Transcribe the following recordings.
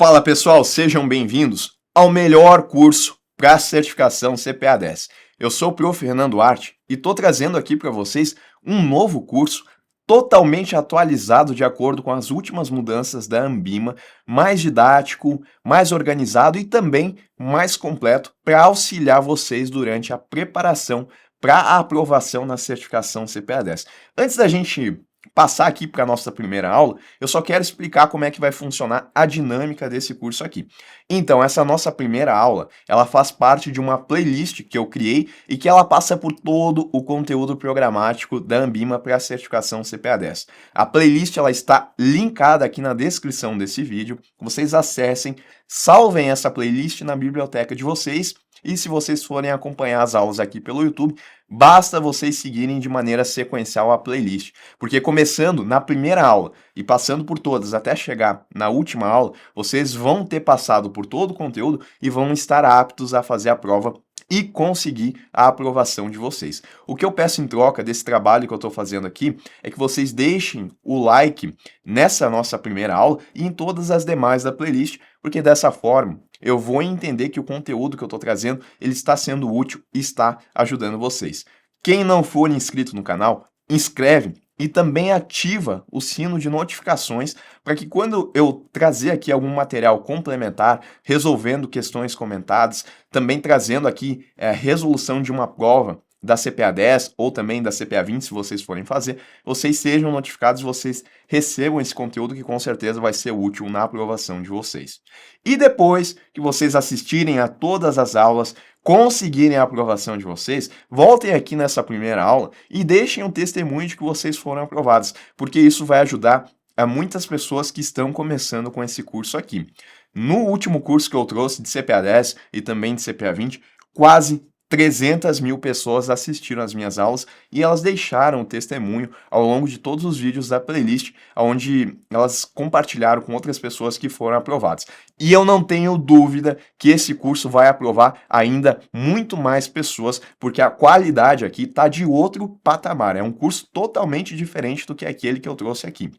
Fala pessoal, sejam bem-vindos ao melhor curso para certificação CPA 10. Eu sou o Prof. Fernando Duarte e estou trazendo aqui para vocês um novo curso totalmente atualizado de acordo com as últimas mudanças da Anbima, mais didático, mais organizado e também mais completo para auxiliar vocês durante a preparação para a aprovação na certificação CPA 10. Antes da gente passar aqui para a nossa primeira aula, eu só quero explicar como é que vai funcionar a dinâmica desse curso aqui. Então, essa nossa primeira aula, ela faz parte de uma playlist que eu criei e que ela passa por todo o conteúdo programático da Anbima para a certificação CPA 10. A playlist ela está linkada aqui na descrição desse vídeo. Vocês acessem, salvem essa playlist na biblioteca de vocês. E se vocês forem acompanhar as aulas aqui pelo YouTube, basta vocês seguirem de maneira sequencial a playlist, porque começando na primeira aula e passando por todas até chegar na última aula, vocês vão ter passado por todo o conteúdo e vão estar aptos a fazer a prova e conseguir a aprovação de vocês. O que eu peço em troca desse trabalho que eu estou fazendo aqui é que vocês deixem o like nessa nossa primeira aula e em todas as demais da playlist, porque dessa forma eu vou entender que o conteúdo que eu estou trazendo ele está sendo útil e está ajudando vocês. Quem não for inscrito no canal, inscreve e também ativa o sino de notificações para que quando eu trazer aqui algum material complementar, resolvendo questões comentadas, também trazendo aqui a resolução de uma prova da CPA 10 ou também da CPA 20, se vocês forem fazer, vocês sejam notificados, vocês recebam esse conteúdo que com certeza vai ser útil na aprovação de vocês. E depois que vocês assistirem a todas as aulas, conseguirem a aprovação de vocês, voltem aqui nessa primeira aula e deixem um testemunho de que vocês foram aprovados, porque isso vai ajudar a muitas pessoas que estão começando com esse curso aqui. No último curso que eu trouxe de CPA 10 e também de CPA 20, quase 300 mil pessoas assistiram às minhas aulas e elas deixaram o testemunho ao longo de todos os vídeos da playlist, onde elas compartilharam com outras pessoas que foram aprovadas. E eu não tenho dúvida que esse curso vai aprovar ainda muito mais pessoas, porque a qualidade aqui está de outro patamar. É um curso totalmente diferente do que aquele que eu trouxe aqui.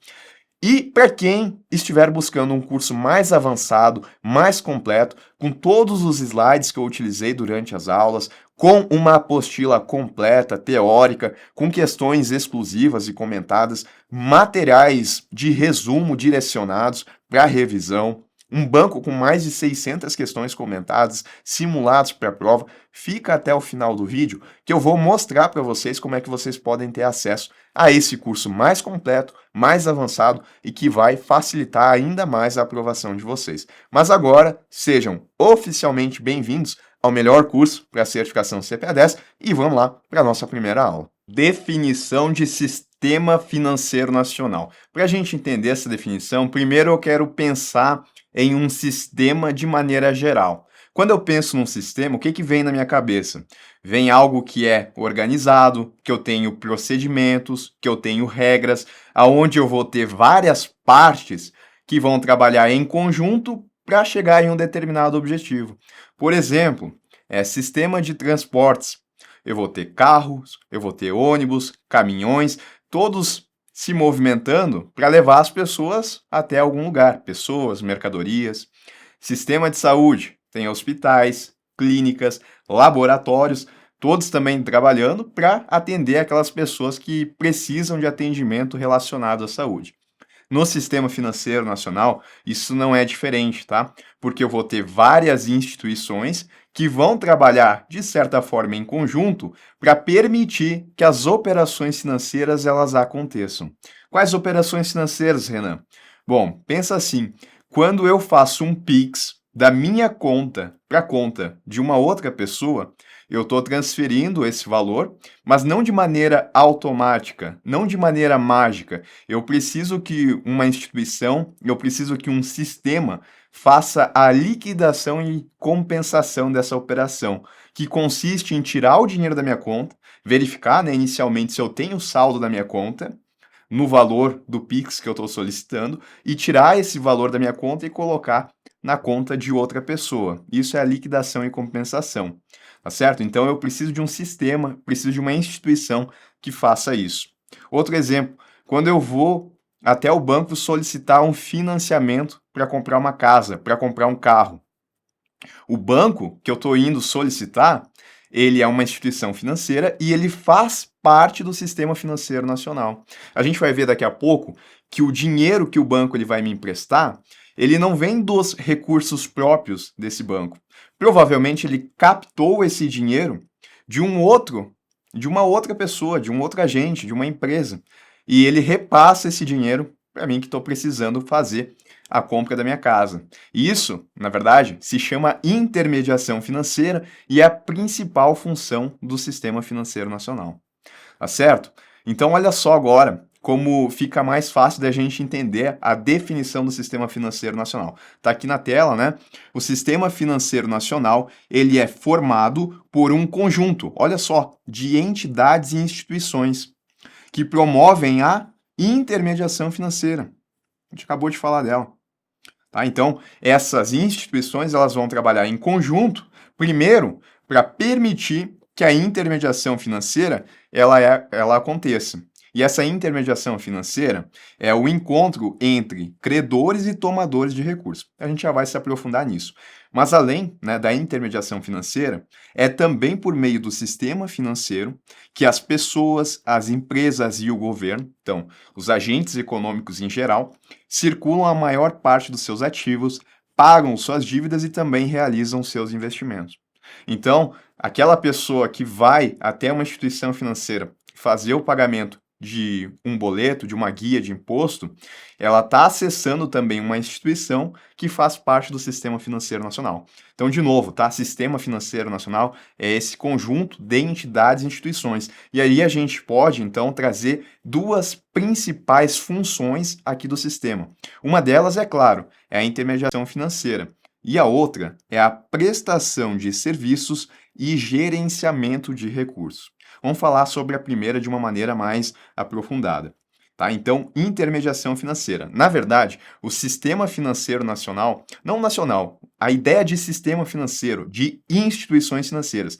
E para quem estiver buscando um curso mais avançado, mais completo, com todos os slides que eu utilizei durante as aulas, com uma apostila completa, teórica, com questões exclusivas e comentadas, materiais de resumo direcionados para revisão, um banco com mais de 600 questões comentadas, simulados para a prova, fica até o final do vídeo que eu vou mostrar para vocês como é que vocês podem ter acesso a esse curso mais completo, mais avançado e que vai facilitar ainda mais a aprovação de vocês. Mas agora, sejam oficialmente bem-vindos ao melhor curso para a certificação CPA 10 e vamos lá para a nossa primeira aula. Definição de Sistema Financeiro Nacional. Para a gente entender essa definição, primeiro eu quero pensar em um sistema de maneira geral. Quando eu penso num sistema, o que vem na minha cabeça? Vem algo que é organizado, que eu tenho procedimentos, que eu tenho regras, aonde eu vou ter várias partes que vão trabalhar em conjunto para chegar em um determinado objetivo. Por exemplo, sistema de transportes. Eu vou ter carros, eu vou ter ônibus, caminhões, todos se movimentando para levar as pessoas até algum lugar, pessoas, mercadorias. Sistema de saúde, tem hospitais, clínicas, laboratórios, todos também trabalhando para atender aquelas pessoas que precisam de atendimento relacionado à saúde. No sistema financeiro nacional, isso não é diferente, tá? Porque eu vou ter várias instituições que vão trabalhar, de certa forma, em conjunto para permitir que as operações financeiras elas aconteçam. Quais operações financeiras, Renan? Bom, pensa assim, quando eu faço um Pix da minha conta para a conta de uma outra pessoa, eu estou transferindo esse valor, mas não de maneira automática, não de maneira mágica. Eu preciso que uma instituição, eu preciso que um sistema faça a liquidação e compensação dessa operação, que consiste em tirar o dinheiro da minha conta, verificar, né, inicialmente se eu tenho saldo na minha conta, no valor do Pix que eu estou solicitando, e tirar esse valor da minha conta e colocar na conta de outra pessoa. Isso é a liquidação e compensação. Tá certo? Então eu preciso de um sistema, preciso de uma instituição que faça isso. Outro exemplo, quando eu vou até o banco solicitar um financiamento para comprar uma casa, para comprar um carro. O banco que eu estou indo solicitar, ele é uma instituição financeira e ele faz parte do sistema financeiro nacional. A gente vai ver daqui a pouco que o dinheiro que o banco ele vai me emprestar, ele não vem dos recursos próprios desse banco. Provavelmente ele captou esse dinheiro de de uma outra pessoa, de um outro agente, de uma empresa. E ele repassa esse dinheiro para mim que estou precisando fazer a compra da minha casa. Isso, na verdade, se chama intermediação financeira e é a principal função do sistema financeiro nacional. Tá certo? Então, olha só agora como fica mais fácil da gente entender a definição do sistema financeiro nacional. Tá aqui na tela, né? O sistema financeiro nacional, ele é formado por um conjunto, olha só, de entidades e instituições que promovem a intermediação financeira. A gente acabou de falar dela. Tá? Então, essas instituições elas vão trabalhar em conjunto, primeiro, para permitir que a intermediação financeira ela aconteça. E essa intermediação financeira é o encontro entre credores e tomadores de recursos. A gente já vai se aprofundar nisso. Mas além, né, da intermediação financeira, é também por meio do sistema financeiro que as pessoas, as empresas e o governo, então, os agentes econômicos em geral, circulam a maior parte dos seus ativos, pagam suas dívidas e também realizam seus investimentos. Então, aquela pessoa que vai até uma instituição financeira fazer o pagamento de um boleto, de uma guia de imposto, ela está acessando também uma instituição que faz parte do sistema financeiro nacional. Então, de novo, tá? Sistema financeiro nacional é esse conjunto de entidades e instituições. E aí a gente pode, então, trazer duas principais funções aqui do sistema. Uma delas, é claro, é a intermediação financeira. E a outra é a prestação de serviços e gerenciamento de recursos. Vamos falar sobre a primeira de uma maneira mais aprofundada. Tá? Então, intermediação financeira. Na verdade, o sistema financeiro nacional, não nacional, a ideia de sistema financeiro, de instituições financeiras,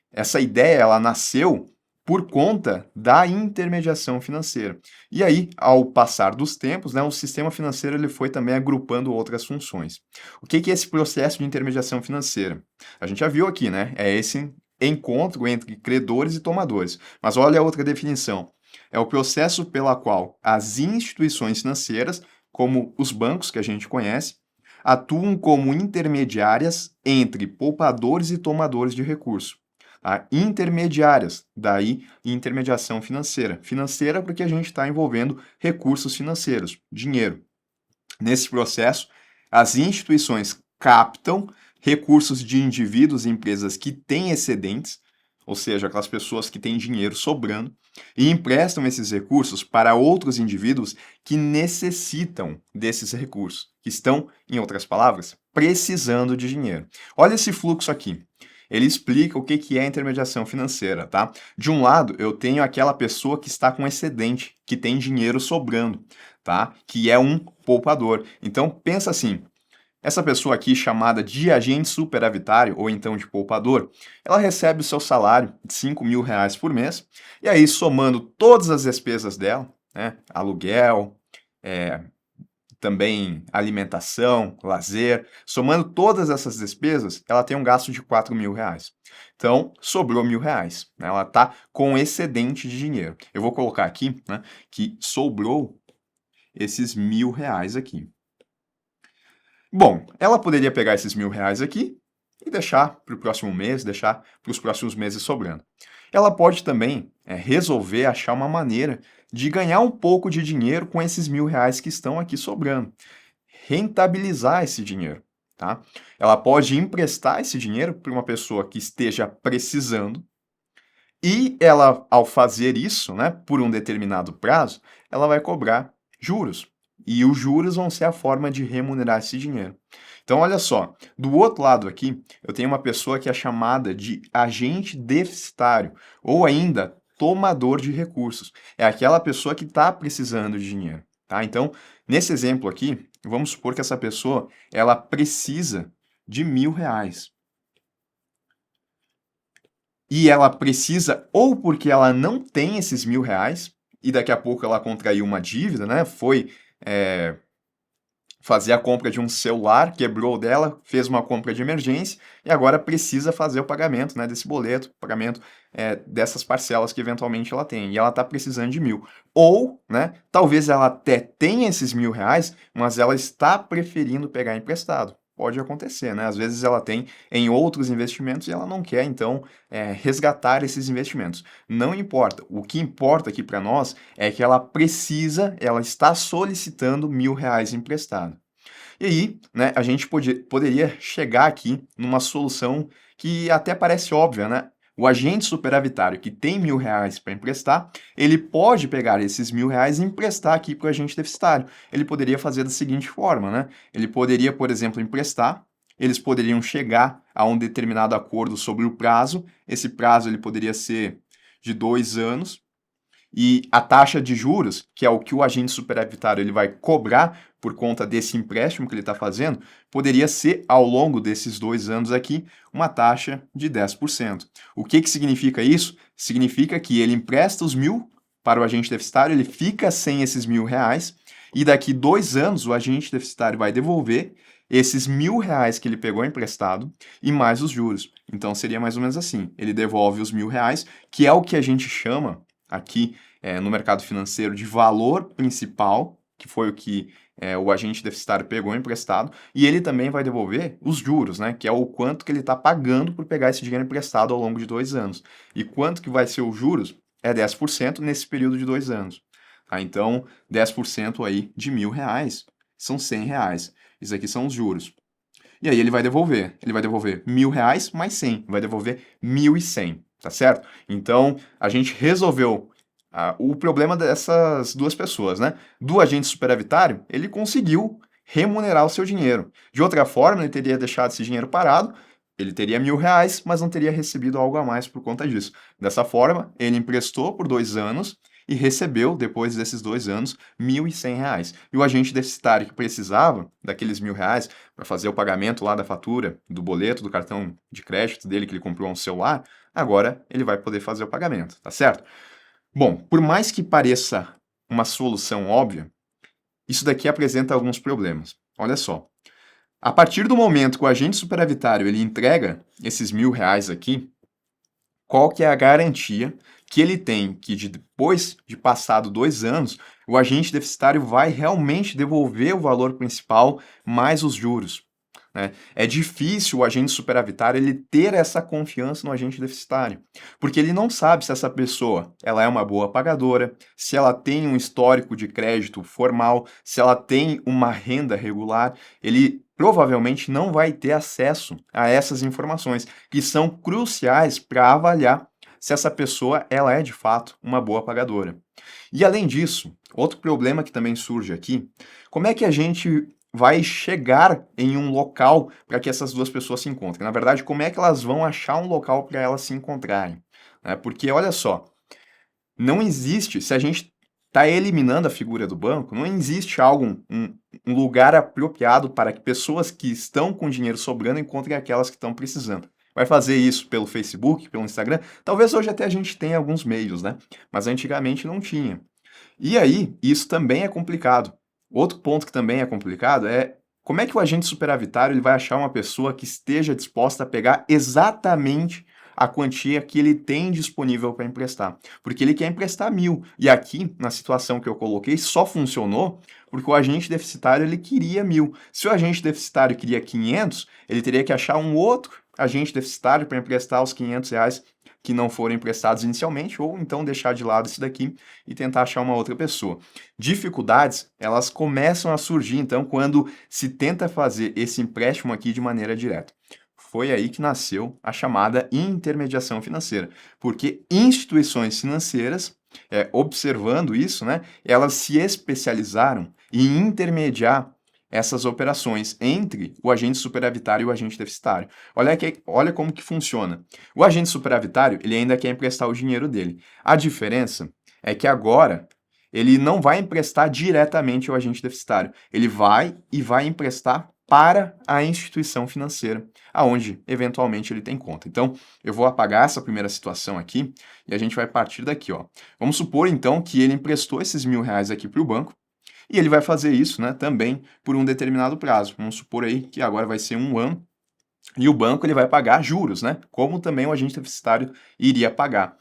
essa ideia ela nasceu por conta da intermediação financeira. E aí, ao passar dos tempos, né, o sistema financeiro ele foi também agrupando outras funções. O que é esse processo de intermediação financeira? A gente já viu aqui, né? É esse encontro entre credores e tomadores. Mas olha a outra definição. É o processo pela qual as instituições financeiras, como os bancos que a gente conhece, atuam como intermediárias entre poupadores e tomadores de recursos. Tá? Intermediárias, daí intermediação financeira. Financeira porque a gente está envolvendo recursos financeiros, dinheiro. Nesse processo, as instituições captam recursos de indivíduos e empresas que têm excedentes, ou seja, aquelas pessoas que têm dinheiro sobrando, e emprestam esses recursos para outros indivíduos que necessitam desses recursos, que estão, em outras palavras, precisando de dinheiro. Olha esse fluxo aqui. Ele explica o que é intermediação financeira, tá? De um lado, eu tenho aquela pessoa que está com excedente, que tem dinheiro sobrando, tá? Que é um poupador. Então, pensa assim, essa pessoa aqui, chamada de agente superavitário ou então de poupador, ela recebe o seu salário de R$ 5.000 por mês, e aí somando todas as despesas dela, né, aluguel, também alimentação, lazer, somando todas essas despesas, ela tem um gasto de R$ 4.000. Então, sobrou R$ 1.000, né, ela está com excedente de dinheiro. Eu vou colocar aqui, né, que sobrou esses R$ 1.000 aqui. Bom, ela poderia pegar esses R$ 1.000 aqui e deixar para o próximo mês, deixar para os próximos meses sobrando. Ela pode também resolver achar uma maneira de ganhar um pouco de dinheiro com esses R$ 1.000 que estão aqui sobrando. Rentabilizar esse dinheiro, tá? Ela pode emprestar esse dinheiro para uma pessoa que esteja precisando e ela, ao fazer isso, né, por um determinado prazo, ela vai cobrar juros. E os juros vão ser a forma de remunerar esse dinheiro. Então, olha só, do outro lado aqui, eu tenho uma pessoa que é chamada de agente deficitário, ou ainda tomador de recursos. É aquela pessoa que está precisando de dinheiro, tá? Então, nesse exemplo aqui, vamos supor que essa pessoa, ela precisa de R$ 1.000. E ela precisa ou porque ela não tem esses R$ 1.000, e daqui a pouco ela contraiu uma dívida, né? Foi fazer a compra de um celular, quebrou o dela, fez uma compra de emergência e agora precisa fazer o pagamento, né, desse boleto, pagamento dessas parcelas que eventualmente ela tem. E ela está precisando de 1.000. Ou, né, talvez ela até tenha esses R$ 1.000, mas ela está preferindo pegar emprestado. Pode acontecer, né? Às vezes ela tem em outros investimentos e ela não quer, então, resgatar esses investimentos. Não importa. O que importa aqui para nós é que ela está solicitando R$ 1.000 emprestado. E aí, né, a gente poderia chegar aqui numa solução que até parece óbvia, né? O agente superavitário que tem R$ 1.000 para emprestar, ele pode pegar esses R$ 1.000 e emprestar aqui para o agente deficitário. Ele poderia fazer da seguinte forma, né? Ele poderia, por exemplo, emprestar, eles poderiam chegar a um determinado acordo sobre o prazo, esse prazo ele poderia ser de 2 anos, e a taxa de juros, que é o que o agente superavitário ele vai cobrar por conta desse empréstimo que ele está fazendo, poderia ser, ao longo desses 2 anos aqui, uma taxa de 10%. O que significa isso? Significa que ele empresta os 1.000 para o agente deficitário, ele fica sem esses R$ 1.000, e daqui 2 anos o agente deficitário vai devolver esses R$ 1.000 que ele pegou emprestado e mais os juros. Então seria mais ou menos assim, ele devolve os R$ 1.000, que é o que a gente chama aqui no mercado financeiro de valor principal, que foi o que o agente deficitário pegou emprestado, e ele também vai devolver os juros, né, que é o quanto que ele está pagando por pegar esse dinheiro emprestado ao longo de 2 anos. E quanto que vai ser os juros? É 10% nesse período de 2 anos. Tá? Então, 10% aí de R$ 1.000 são R$ 100. Isso aqui são os juros. E aí ele vai devolver. Ele vai devolver R$ 1.000 mais 100. Vai devolver 1.100, tá certo? Então, a gente resolveu o problema dessas duas pessoas, né? Do agente superavitário, ele conseguiu remunerar o seu dinheiro. De outra forma, ele teria deixado esse dinheiro parado, ele teria R$ 1.000, mas não teria recebido algo a mais por conta disso. Dessa forma, ele emprestou por 2 anos e recebeu, depois desses 2 anos, R$ 1.100. E o agente deficitário que precisava daqueles R$ 1.000 para fazer o pagamento lá da fatura, do boleto, do cartão de crédito dele que ele comprou um celular, agora ele vai poder fazer o pagamento, tá certo? Bom, por mais que pareça uma solução óbvia, isso daqui apresenta alguns problemas. Olha só. A partir do momento que o agente superavitário ele entrega esses R$ 1.000 aqui, qual que é a garantia que ele tem que depois de passado 2 anos, o agente deficitário vai realmente devolver o valor principal mais os juros? Né? É difícil o agente superavitário ele ter essa confiança no agente deficitário, porque ele não sabe se essa pessoa ela é uma boa pagadora, se ela tem um histórico de crédito formal, se ela tem uma renda regular, ele provavelmente não vai ter acesso a essas informações, que são cruciais para avaliar se essa pessoa ela é de fato uma boa pagadora. E além disso, outro problema que também surge aqui, como é que a gente vai chegar em um local para que essas duas pessoas se encontrem? Na verdade, como é que elas vão achar um local para elas se encontrarem? Porque, olha só, não existe, se a gente está eliminando a figura do banco, não existe um lugar apropriado para que pessoas que estão com dinheiro sobrando encontrem aquelas que estão precisando. Vai fazer isso pelo Facebook, pelo Instagram? Talvez hoje até a gente tenha alguns meios, né? Mas antigamente não tinha. E aí, isso também é complicado. Outro ponto que também é complicado é como é que o agente superavitário ele vai achar uma pessoa que esteja disposta a pegar exatamente a quantia que ele tem disponível para emprestar. Porque ele quer emprestar 1.000. E aqui, na situação que eu coloquei, só funcionou porque o agente deficitário ele queria 1.000. Se o agente deficitário queria 500, ele teria que achar um outro agente deficitário para emprestar os R$ 500 que não foram emprestados inicialmente, ou então deixar de lado isso daqui e tentar achar uma outra pessoa. Dificuldades, elas começam a surgir, então, quando se tenta fazer esse empréstimo aqui de maneira direta. Foi aí que nasceu a chamada intermediação financeira, porque instituições financeiras, observando isso, né, elas se especializaram em intermediar essas operações entre o agente superavitário e o agente deficitário. Olha como que funciona. O agente superavitário, ele ainda quer emprestar o dinheiro dele. A diferença é que agora ele não vai emprestar diretamente ao agente deficitário. Ele vai emprestar para a instituição financeira, aonde eventualmente ele tem conta. Então, eu vou apagar essa primeira situação aqui e a gente vai partir daqui, ó. Vamos supor então que ele emprestou esses R$ 1.000 aqui para o banco e ele vai fazer isso, né, também por um determinado prazo. Vamos supor aí que agora vai ser 1 ano e o banco ele vai pagar juros, né, como também o agente deficitário iria pagar.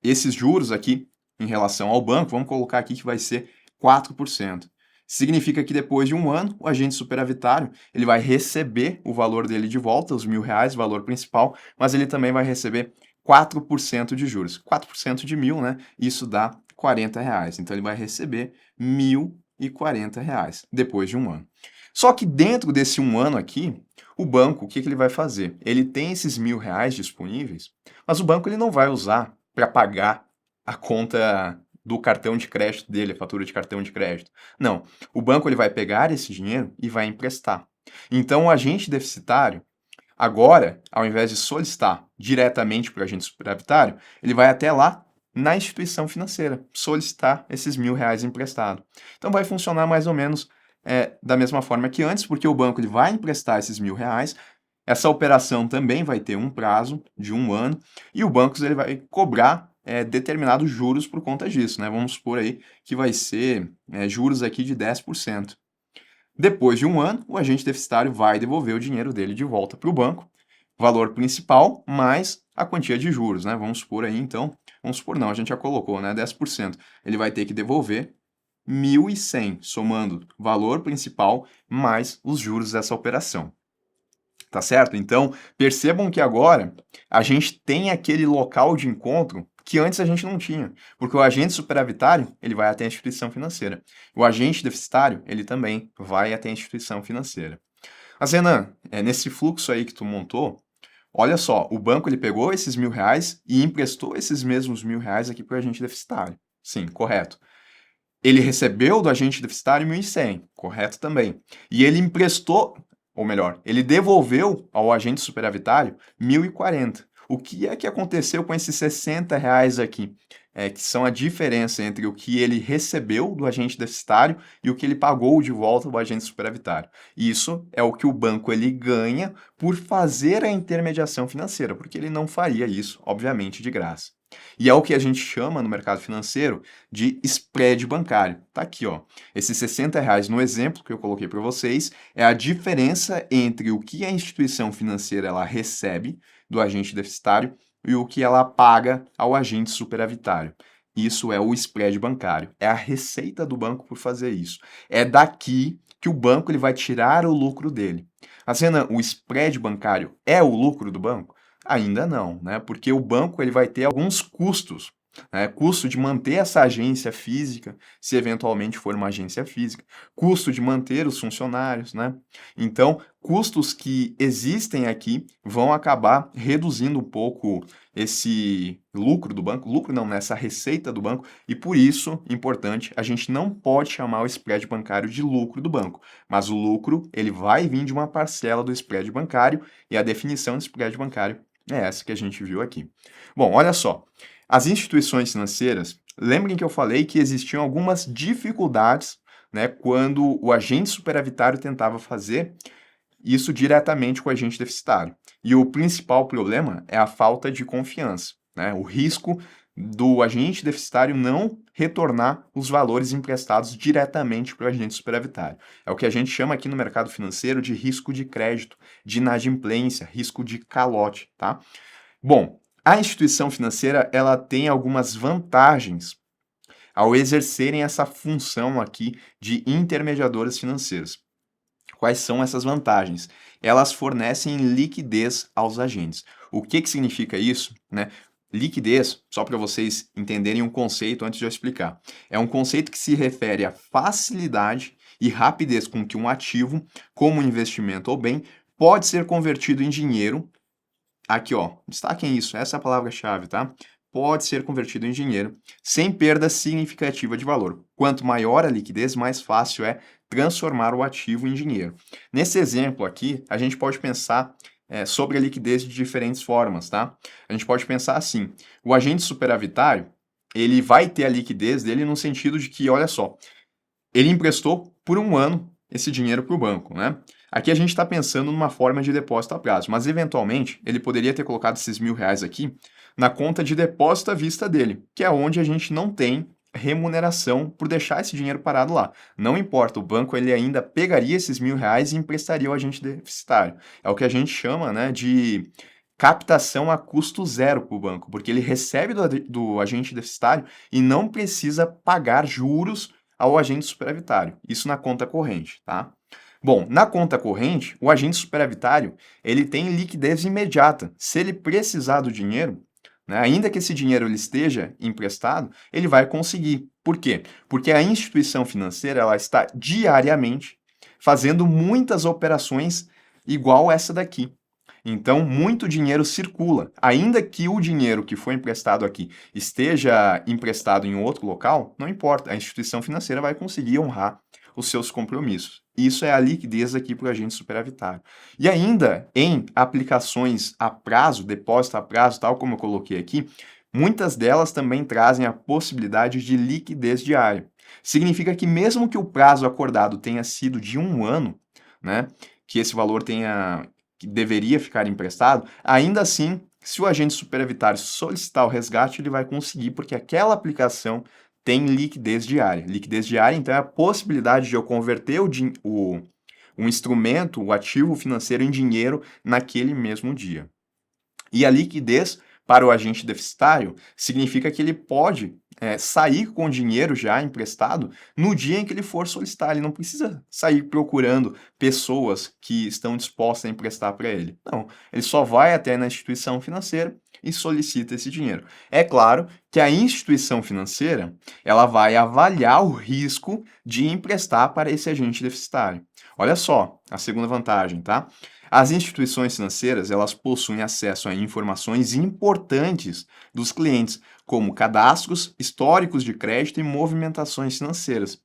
Esses juros aqui em relação ao banco, vamos colocar aqui que vai ser 4%. Significa que depois de 1 ano, o agente superavitário ele vai receber o valor dele de volta, os R$ 1.000, valor principal, mas ele também vai receber 4% de juros. 4% de 1.000, né? Isso dá R$ 40. Então ele vai receber R$ 1.040 depois de 1 ano. Só que dentro desse 1 ano aqui, o banco, o que ele vai fazer? Ele tem esses R$ 1.000 disponíveis, mas o banco ele não vai usar para pagar a conta do cartão de crédito dele, a fatura de cartão de crédito. Não, o banco ele vai pegar esse dinheiro e vai emprestar. Então, o agente deficitário, agora, ao invés de solicitar diretamente para o agente superavitário, ele vai até lá na instituição financeira solicitar esses R$ 1.000 emprestado. Então, vai funcionar mais ou menos da mesma forma que antes, porque o banco ele vai emprestar esses R$ 1.000. Essa operação também vai ter um prazo de 1 ano e o banco ele vai cobrar determinados juros por conta disso, né? Vamos supor aí que vai ser juros aqui de 10%. Depois de 1 ano, o agente deficitário vai devolver o dinheiro dele de volta para o banco, valor principal mais a quantia de juros, né? Vamos supor aí, então, vamos supor não, a gente já colocou, né? 10%. Ele vai ter que devolver 1.100, somando valor principal mais os juros dessa operação. Tá certo? Então, percebam que agora a gente tem aquele local de encontro que antes a gente não tinha, porque o agente superavitário, ele vai até a instituição financeira. O agente deficitário, ele também vai até a instituição financeira. Mas, Renan, nesse fluxo aí que tu montou, olha só, o banco ele pegou esses R$ 1.000 e emprestou esses mesmos R$ 1.000 aqui para o agente deficitário. Sim, correto. Ele recebeu do agente deficitário 1.100, correto também. E ele emprestou, ou melhor, ele devolveu ao agente superavitário 1.040. O que é que aconteceu com esses R$ 60 aqui? Que são a diferença entre o que ele recebeu do agente deficitário e o que ele pagou de volta ao agente superavitário. Isso é o que o banco ele ganha por fazer a intermediação financeira, porque ele não faria isso, obviamente, de graça. E é o que a gente chama no mercado financeiro de spread bancário. Tá aqui, ó. Esses R$ 60 no exemplo que eu coloquei para vocês é a diferença entre o que a instituição financeira ela recebe do agente deficitário e o que ela paga ao agente superavitário. Isso é o spread bancário. É a receita do banco por fazer isso. É daqui que o banco ele vai tirar o lucro dele. Mas, Renan, o spread bancário é o lucro do banco? Ainda não, né? Porque o banco ele vai ter alguns custos, né? Custo de manter essa agência física, se eventualmente for uma agência física, custo de manter os funcionários, né? Então, custos que existem aqui vão acabar reduzindo um pouco esse lucro do banco, lucro não, nessa receita do banco, e por isso, importante, a gente não pode chamar o spread bancário de lucro do banco, mas o lucro, ele vai vir de uma parcela do spread bancário, e a definição de spread bancário é essa que a gente viu aqui. Bom, olha só. As instituições financeiras, lembrem que eu falei que existiam algumas dificuldades, né, quando o agente superavitário tentava fazer isso diretamente com o agente deficitário. E o principal problema é a falta de confiança, né? O risco do agente deficitário não retornar os valores emprestados diretamente para o agente superavitário. É o que a gente chama aqui no mercado financeiro de risco de crédito, de inadimplência, risco de calote, tá? Bom, a instituição financeira ela tem algumas vantagens ao exercerem essa função aqui de intermediadoras financeiras. Quais são essas vantagens? Elas fornecem liquidez aos agentes. O que significa isso, né? Liquidez, só para vocês entenderem um conceito antes de eu explicar, é um conceito que se refere à facilidade e rapidez com que um ativo, como um investimento ou bem, pode ser convertido em dinheiro. Aqui, ó, destaquem isso, essa é a palavra-chave, tá? Pode ser convertido em dinheiro sem perda significativa de valor. Quanto maior a liquidez, mais fácil é transformar o ativo em dinheiro. Nesse exemplo aqui, a gente pode pensar sobre a liquidez de diferentes formas, tá? A gente pode pensar assim, o agente superavitário, ele vai ter a liquidez dele no sentido de que, olha só, ele emprestou por 1 ano esse dinheiro para o banco, né? Aqui a gente está pensando numa forma de depósito a prazo, mas eventualmente ele poderia ter colocado esses R$ 1.000 aqui na conta de depósito à vista dele, que é onde a gente não tem remuneração por deixar esse dinheiro parado lá. Não importa, o banco ele ainda pegaria esses R$ 1.000 e emprestaria ao agente deficitário. É o que a gente chama, né, de captação a custo zero para o banco, porque ele recebe do agente deficitário e não precisa pagar juros ao agente superavitário. Isso na conta corrente, tá? Bom, na conta corrente, o agente superavitário ele tem liquidez imediata. Se ele precisar do dinheiro, né, ainda que esse dinheiro ele esteja emprestado, ele vai conseguir. Por quê? Porque a instituição financeira ela está diariamente fazendo muitas operações igual essa daqui. Então, muito dinheiro circula. Ainda que o dinheiro que foi emprestado aqui esteja emprestado em outro local, não importa, a instituição financeira vai conseguir honrar os seus compromissos. Isso é a liquidez aqui para o agente superavitário. E ainda em aplicações a prazo, depósito a prazo, tal como eu coloquei aqui, muitas delas também trazem a possibilidade de liquidez diária. Significa que mesmo que o prazo acordado tenha sido de 1 ano, né, que esse valor tenha que deveria ficar emprestado, ainda assim, se o agente superavitário solicitar o resgate, ele vai conseguir, porque aquela aplicação tem liquidez diária. Liquidez diária, então, é a possibilidade de eu converter o instrumento, o ativo financeiro em dinheiro naquele mesmo dia. E a liquidez para o agente deficitário significa que ele pode sair com dinheiro já emprestado no dia em que ele for solicitar. Ele não precisa sair procurando pessoas que estão dispostas a emprestar para ele. Não, ele só vai até na instituição financeira e solicita esse dinheiro. É claro que a instituição financeira ela vai avaliar o risco de emprestar para esse agente deficitário. Olha só a segunda vantagem, tá? As instituições financeiras, elas possuem acesso a informações importantes dos clientes, como cadastros, históricos de crédito e movimentações financeiras. O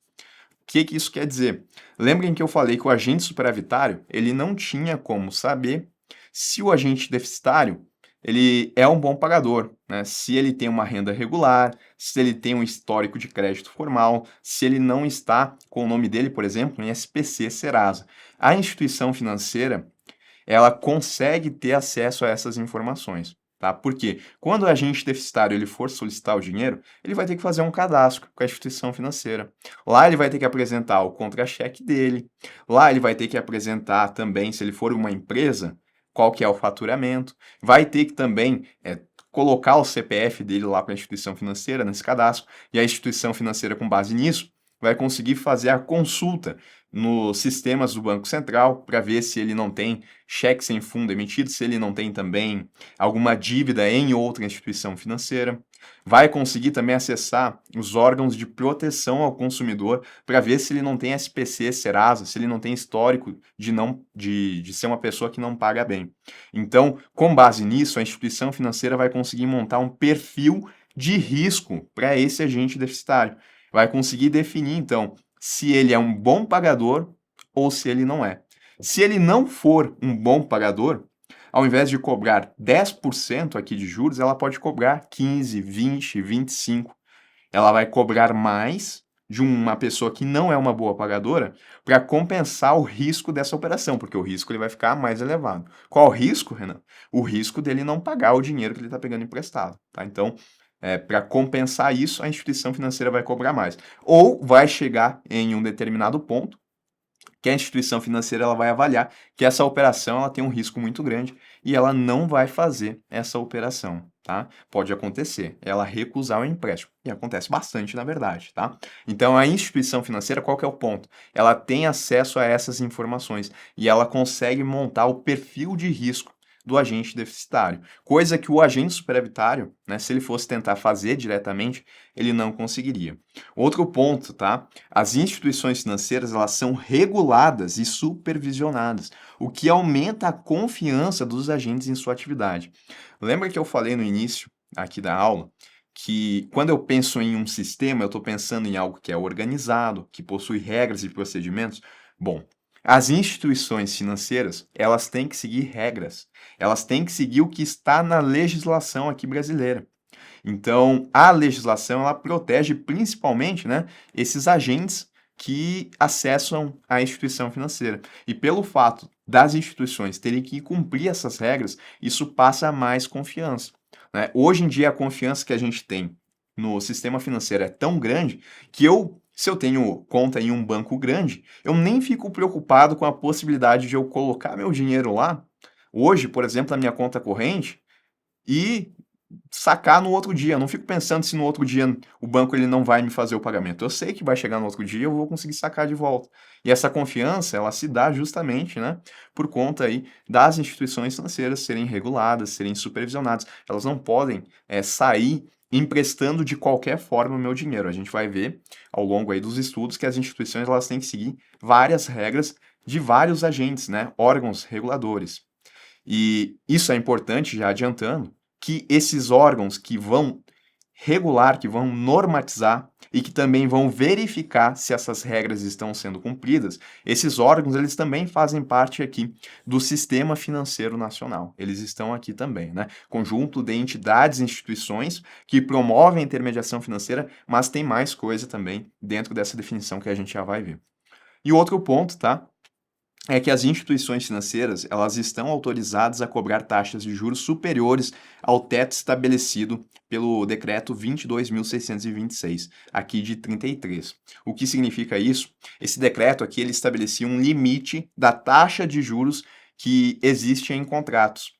que isso quer dizer? Lembrem que eu falei que o agente superavitário, ele não tinha como saber se o agente deficitário, ele é um bom pagador, né? Se ele tem uma renda regular, se ele tem um histórico de crédito formal, se ele não está com o nome dele, por exemplo, em SPC Serasa. A instituição financeira, ela consegue ter acesso a essas informações, tá? Porque quando o agente deficitário ele for solicitar o dinheiro, ele vai ter que fazer um cadastro com a instituição financeira. Lá ele vai ter que apresentar o contra-cheque dele. Lá ele vai ter que apresentar também, se ele for uma empresa, qual que é o faturamento. Vai ter que também colocar o CPF dele lá para a instituição financeira nesse cadastro. E a instituição financeira, com base nisso, vai conseguir fazer a consulta nos sistemas do Banco Central para ver se ele não tem cheque sem fundo emitido, se ele não tem também alguma dívida em outra instituição financeira. Vai conseguir também acessar os órgãos de proteção ao consumidor para ver se ele não tem SPC, Serasa, se ele não tem histórico de ser uma pessoa que não paga bem. Então, com base nisso, a instituição financeira vai conseguir montar um perfil de risco para esse agente deficitário. Vai conseguir definir, então, se ele é um bom pagador ou se ele não é. Se ele não for um bom pagador, ao invés de cobrar 10% aqui de juros, ela pode cobrar 15, 20, 25. Ela vai cobrar mais de uma pessoa que não é uma boa pagadora para compensar o risco dessa operação, porque o risco ele vai ficar mais elevado. Qual o risco, Renan? O risco dele não pagar o dinheiro que ele está pegando emprestado, tá? Então, para compensar isso, a instituição financeira vai cobrar mais. Ou vai chegar em um determinado ponto que a instituição financeira ela vai avaliar que essa operação ela tem um risco muito grande e ela não vai fazer essa operação, tá? Pode acontecer, ela recusar o empréstimo, e acontece bastante, na verdade, tá? Então, a instituição financeira, qual que é o ponto? Ela tem acesso a essas informações e ela consegue montar o perfil de risco do agente deficitário, coisa que o agente superavitário, né, se ele fosse tentar fazer diretamente, ele não conseguiria. Outro ponto, tá? As instituições financeiras, elas são reguladas e supervisionadas, o que aumenta a confiança dos agentes em sua atividade. Lembra que eu falei no início aqui da aula que quando eu penso em um sistema, eu estou pensando em algo que é organizado, que possui regras e procedimentos? Bom, as instituições financeiras, elas têm que seguir regras. Elas têm que seguir o que está na legislação aqui brasileira. Então, a legislação ela protege principalmente, né, esses agentes que acessam a instituição financeira. E pelo fato das instituições terem que cumprir essas regras, isso passa a mais confiança, né? Hoje em dia, a confiança que a gente tem no sistema financeiro é tão grande que se eu tenho conta em um banco grande, eu nem fico preocupado com a possibilidade de eu colocar meu dinheiro lá, hoje, por exemplo, na minha conta corrente, e sacar no outro dia. Eu não fico pensando se no outro dia o banco ele não vai me fazer o pagamento. Eu sei que vai chegar no outro dia e eu vou conseguir sacar de volta. E essa confiança, ela se dá justamente, né, por conta aí das instituições financeiras serem reguladas, serem supervisionadas. Elas não podem sair emprestando de qualquer forma o meu dinheiro. A gente vai ver ao longo aí dos estudos que as instituições elas têm que seguir várias regras de vários agentes, né, órgãos reguladores. E isso é importante, já adiantando, que esses órgãos que vão regular, que vão normatizar e que também vão verificar se essas regras estão sendo cumpridas, esses órgãos eles também fazem parte aqui do Sistema Financeiro Nacional. Eles estão aqui também, né? Conjunto de entidades e instituições que promovem a intermediação financeira, mas tem mais coisa também dentro dessa definição que a gente já vai ver. E outro ponto, tá? É que as instituições financeiras, elas estão autorizadas a cobrar taxas de juros superiores ao teto estabelecido pelo decreto 22.626, aqui de 33. O que significa isso? Esse decreto aqui, ele estabelecia um limite da taxa de juros que existe em contratos.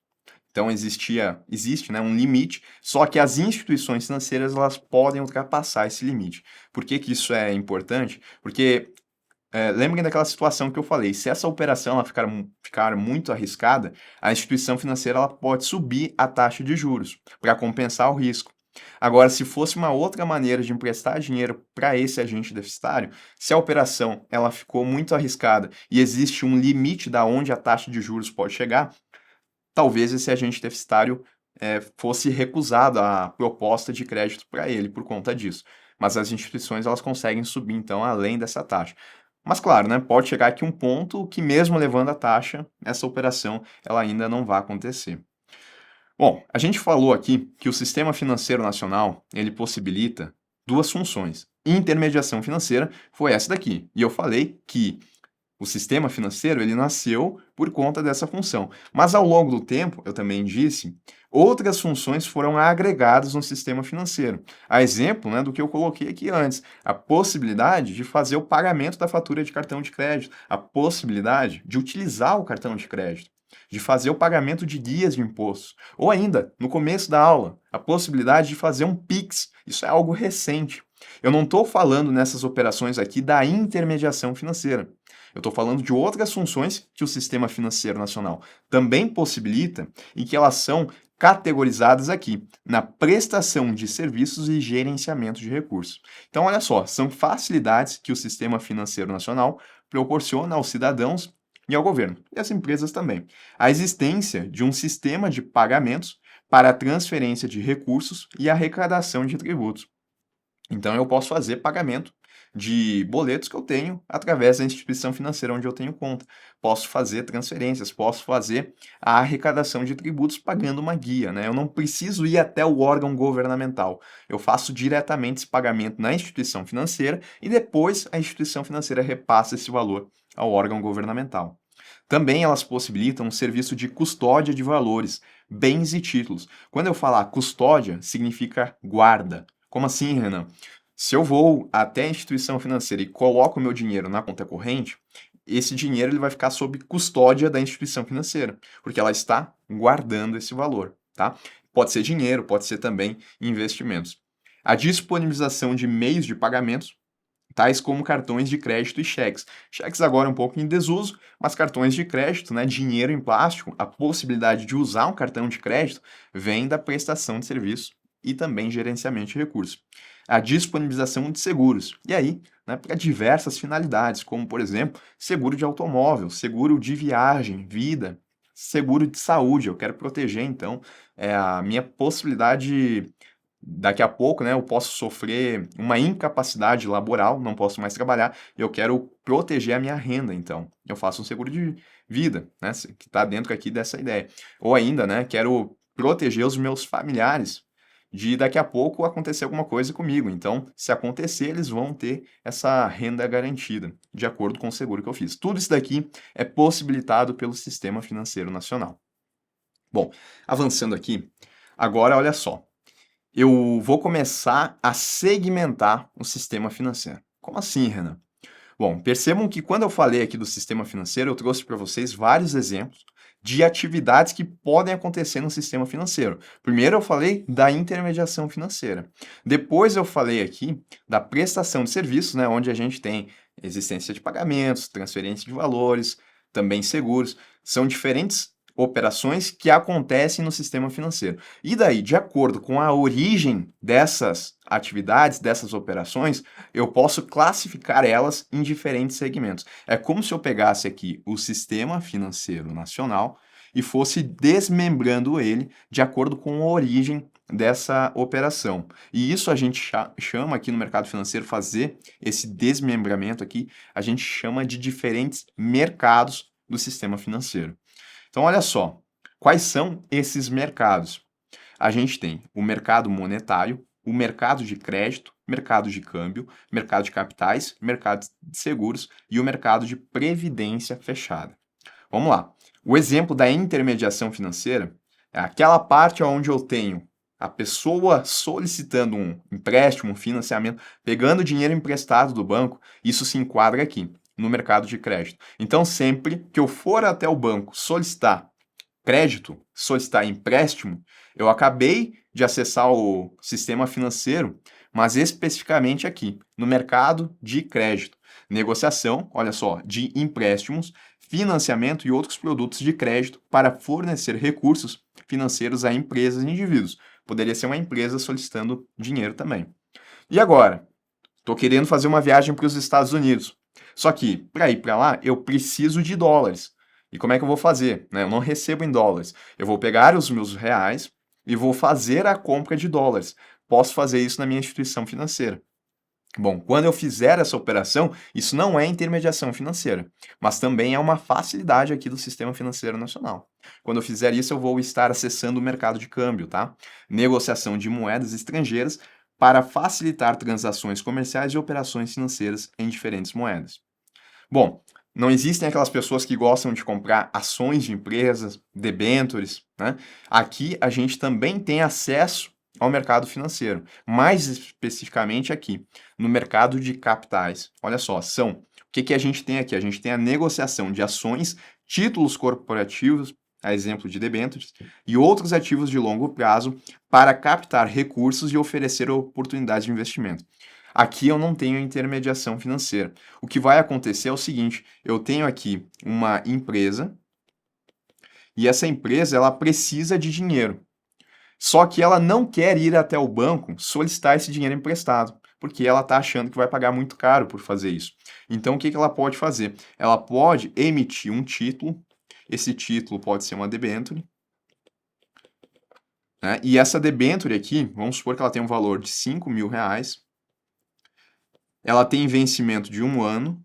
Então existe, né, um limite, só que as instituições financeiras elas podem ultrapassar esse limite. Por que que isso é importante? Porque lembrem daquela situação que eu falei, se essa operação ela ficar muito arriscada, a instituição financeira ela pode subir a taxa de juros para compensar o risco. Agora, se fosse uma outra maneira de emprestar dinheiro para esse agente deficitário, se a operação ela ficou muito arriscada e existe um limite da onde a taxa de juros pode chegar, talvez esse agente deficitário fosse recusado a proposta de crédito para ele por conta disso. Mas as instituições elas conseguem subir então além dessa taxa. Mas claro, né, pode chegar aqui um ponto que mesmo levando a taxa, essa operação ela ainda não vai acontecer. Bom, a gente falou aqui que o Sistema Financeiro Nacional, ele possibilita duas funções. Intermediação financeira foi essa daqui. E eu falei que o sistema financeiro ele nasceu por conta dessa função. Mas ao longo do tempo, eu também disse, outras funções foram agregadas no sistema financeiro. A exemplo, né, do que eu coloquei aqui antes, a possibilidade de fazer o pagamento da fatura de cartão de crédito, a possibilidade de utilizar o cartão de crédito, de fazer o pagamento de guias de impostos, ou ainda, no começo da aula, a possibilidade de fazer um Pix. Isso é algo recente. Eu não estou falando nessas operações aqui da intermediação financeira. Eu estou falando de outras funções que o Sistema Financeiro Nacional também possibilita e que elas são categorizadas aqui na prestação de serviços e gerenciamento de recursos. Então, olha só, são facilidades que o Sistema Financeiro Nacional proporciona aos cidadãos e ao governo, e às empresas também. A existência de um sistema de pagamentos para a transferência de recursos e arrecadação de tributos. Então, eu posso fazer pagamento de boletos que eu tenho através da instituição financeira onde eu tenho conta. Posso fazer transferências, posso fazer a arrecadação de tributos pagando uma guia, né? Eu não preciso ir até o órgão governamental. Eu faço diretamente esse pagamento na instituição financeira e depois a instituição financeira repassa esse valor ao órgão governamental. Também elas possibilitam um serviço de custódia de valores, bens e títulos. Quando eu falar custódia, significa guarda. Como assim, Renan? Se eu vou até a instituição financeira e coloco o meu dinheiro na conta corrente, esse dinheiro ele vai ficar sob custódia da instituição financeira, porque ela está guardando esse valor, tá? Pode ser dinheiro, pode ser também investimentos. A disponibilização de meios de pagamentos, tais como cartões de crédito e cheques. Cheques agora um pouco em desuso, mas cartões de crédito, né, dinheiro em plástico, a possibilidade de usar um cartão de crédito vem da prestação de serviço e também gerenciamento de recursos. A disponibilização de seguros. E aí, né, para diversas finalidades, como, por exemplo, seguro de automóvel, seguro de viagem, vida, seguro de saúde. Eu quero proteger, então, a minha possibilidade. Daqui a pouco, né, eu posso sofrer uma incapacidade laboral, não posso mais trabalhar, eu quero proteger a minha renda, então. Eu faço um seguro de vida, né, que está dentro aqui dessa ideia. Ou ainda, né, quero proteger os meus familiares de daqui a pouco acontecer alguma coisa comigo. Então, se acontecer, eles vão ter essa renda garantida, de acordo com o seguro que eu fiz. Tudo isso daqui é possibilitado pelo Sistema Financeiro Nacional. Bom, avançando aqui, agora olha só. Eu vou começar a segmentar o sistema financeiro. Como assim, Renan? Bom, percebam que quando eu falei aqui do sistema financeiro, eu trouxe para vocês vários exemplos de atividades que podem acontecer no sistema financeiro. Primeiro eu falei da intermediação financeira. Depois eu falei aqui da prestação de serviços, né, onde a gente tem existência de pagamentos, transferência de valores, também seguros. São diferentes operações que acontecem no sistema financeiro. E daí, de acordo com a origem dessas atividades, dessas operações, eu posso classificar elas em diferentes segmentos. É como se eu pegasse aqui o Sistema Financeiro Nacional e fosse desmembrando ele de acordo com a origem dessa operação. E isso a gente chama aqui no mercado financeiro, fazer esse desmembramento aqui, a gente chama de diferentes mercados do sistema financeiro. Então, olha só, quais são esses mercados? A gente tem o mercado monetário, o mercado de crédito, mercado de câmbio, mercado de capitais, mercado de seguros e o mercado de previdência fechada. Vamos lá. O exemplo da intermediação financeira é aquela parte onde eu tenho a pessoa solicitando um empréstimo, um financiamento, pegando dinheiro emprestado do banco, isso se enquadra aqui no mercado de crédito. Então, sempre que eu for até o banco solicitar crédito, solicitar empréstimo, eu acabei de acessar o sistema financeiro, mas especificamente aqui, no mercado de crédito. Negociação, olha só, de empréstimos, financiamento e outros produtos de crédito para fornecer recursos financeiros a empresas e indivíduos. Poderia ser uma empresa solicitando dinheiro também. E agora? Estou querendo fazer uma viagem para os Estados Unidos. Só que, para ir para lá, eu preciso de dólares. E como é que eu vou fazer? Né? Eu não recebo em dólares. Eu vou pegar os meus reais e vou fazer a compra de dólares. Posso fazer isso na minha instituição financeira. Bom, quando eu fizer essa operação, isso não é intermediação financeira, mas também é uma facilidade aqui do Sistema Financeiro Nacional. Quando eu fizer isso, eu vou estar acessando o mercado de câmbio, tá? Negociação de moedas estrangeiras para facilitar transações comerciais e operações financeiras em diferentes moedas. Bom, não existem aquelas pessoas que gostam de comprar ações de empresas, debêntures, né? Aqui a gente também tem acesso ao mercado financeiro, mais especificamente aqui, no mercado de capitais. Olha só, o que a gente tem aqui? A gente tem a negociação de ações, títulos corporativos, a exemplo de debêntures, e outros ativos de longo prazo para captar recursos e oferecer oportunidades de investimento. Aqui eu não tenho intermediação financeira. O que vai acontecer é o seguinte, eu tenho aqui uma empresa e essa empresa ela precisa de dinheiro. Só que ela não quer ir até o banco solicitar esse dinheiro emprestado, porque ela está achando que vai pagar muito caro por fazer isso. Então, o que ela pode fazer? Ela pode emitir um título, esse título pode ser uma debênture, né? E essa debênture aqui, vamos supor que ela tem um valor de R$ 5.000, ela tem vencimento de 1 ano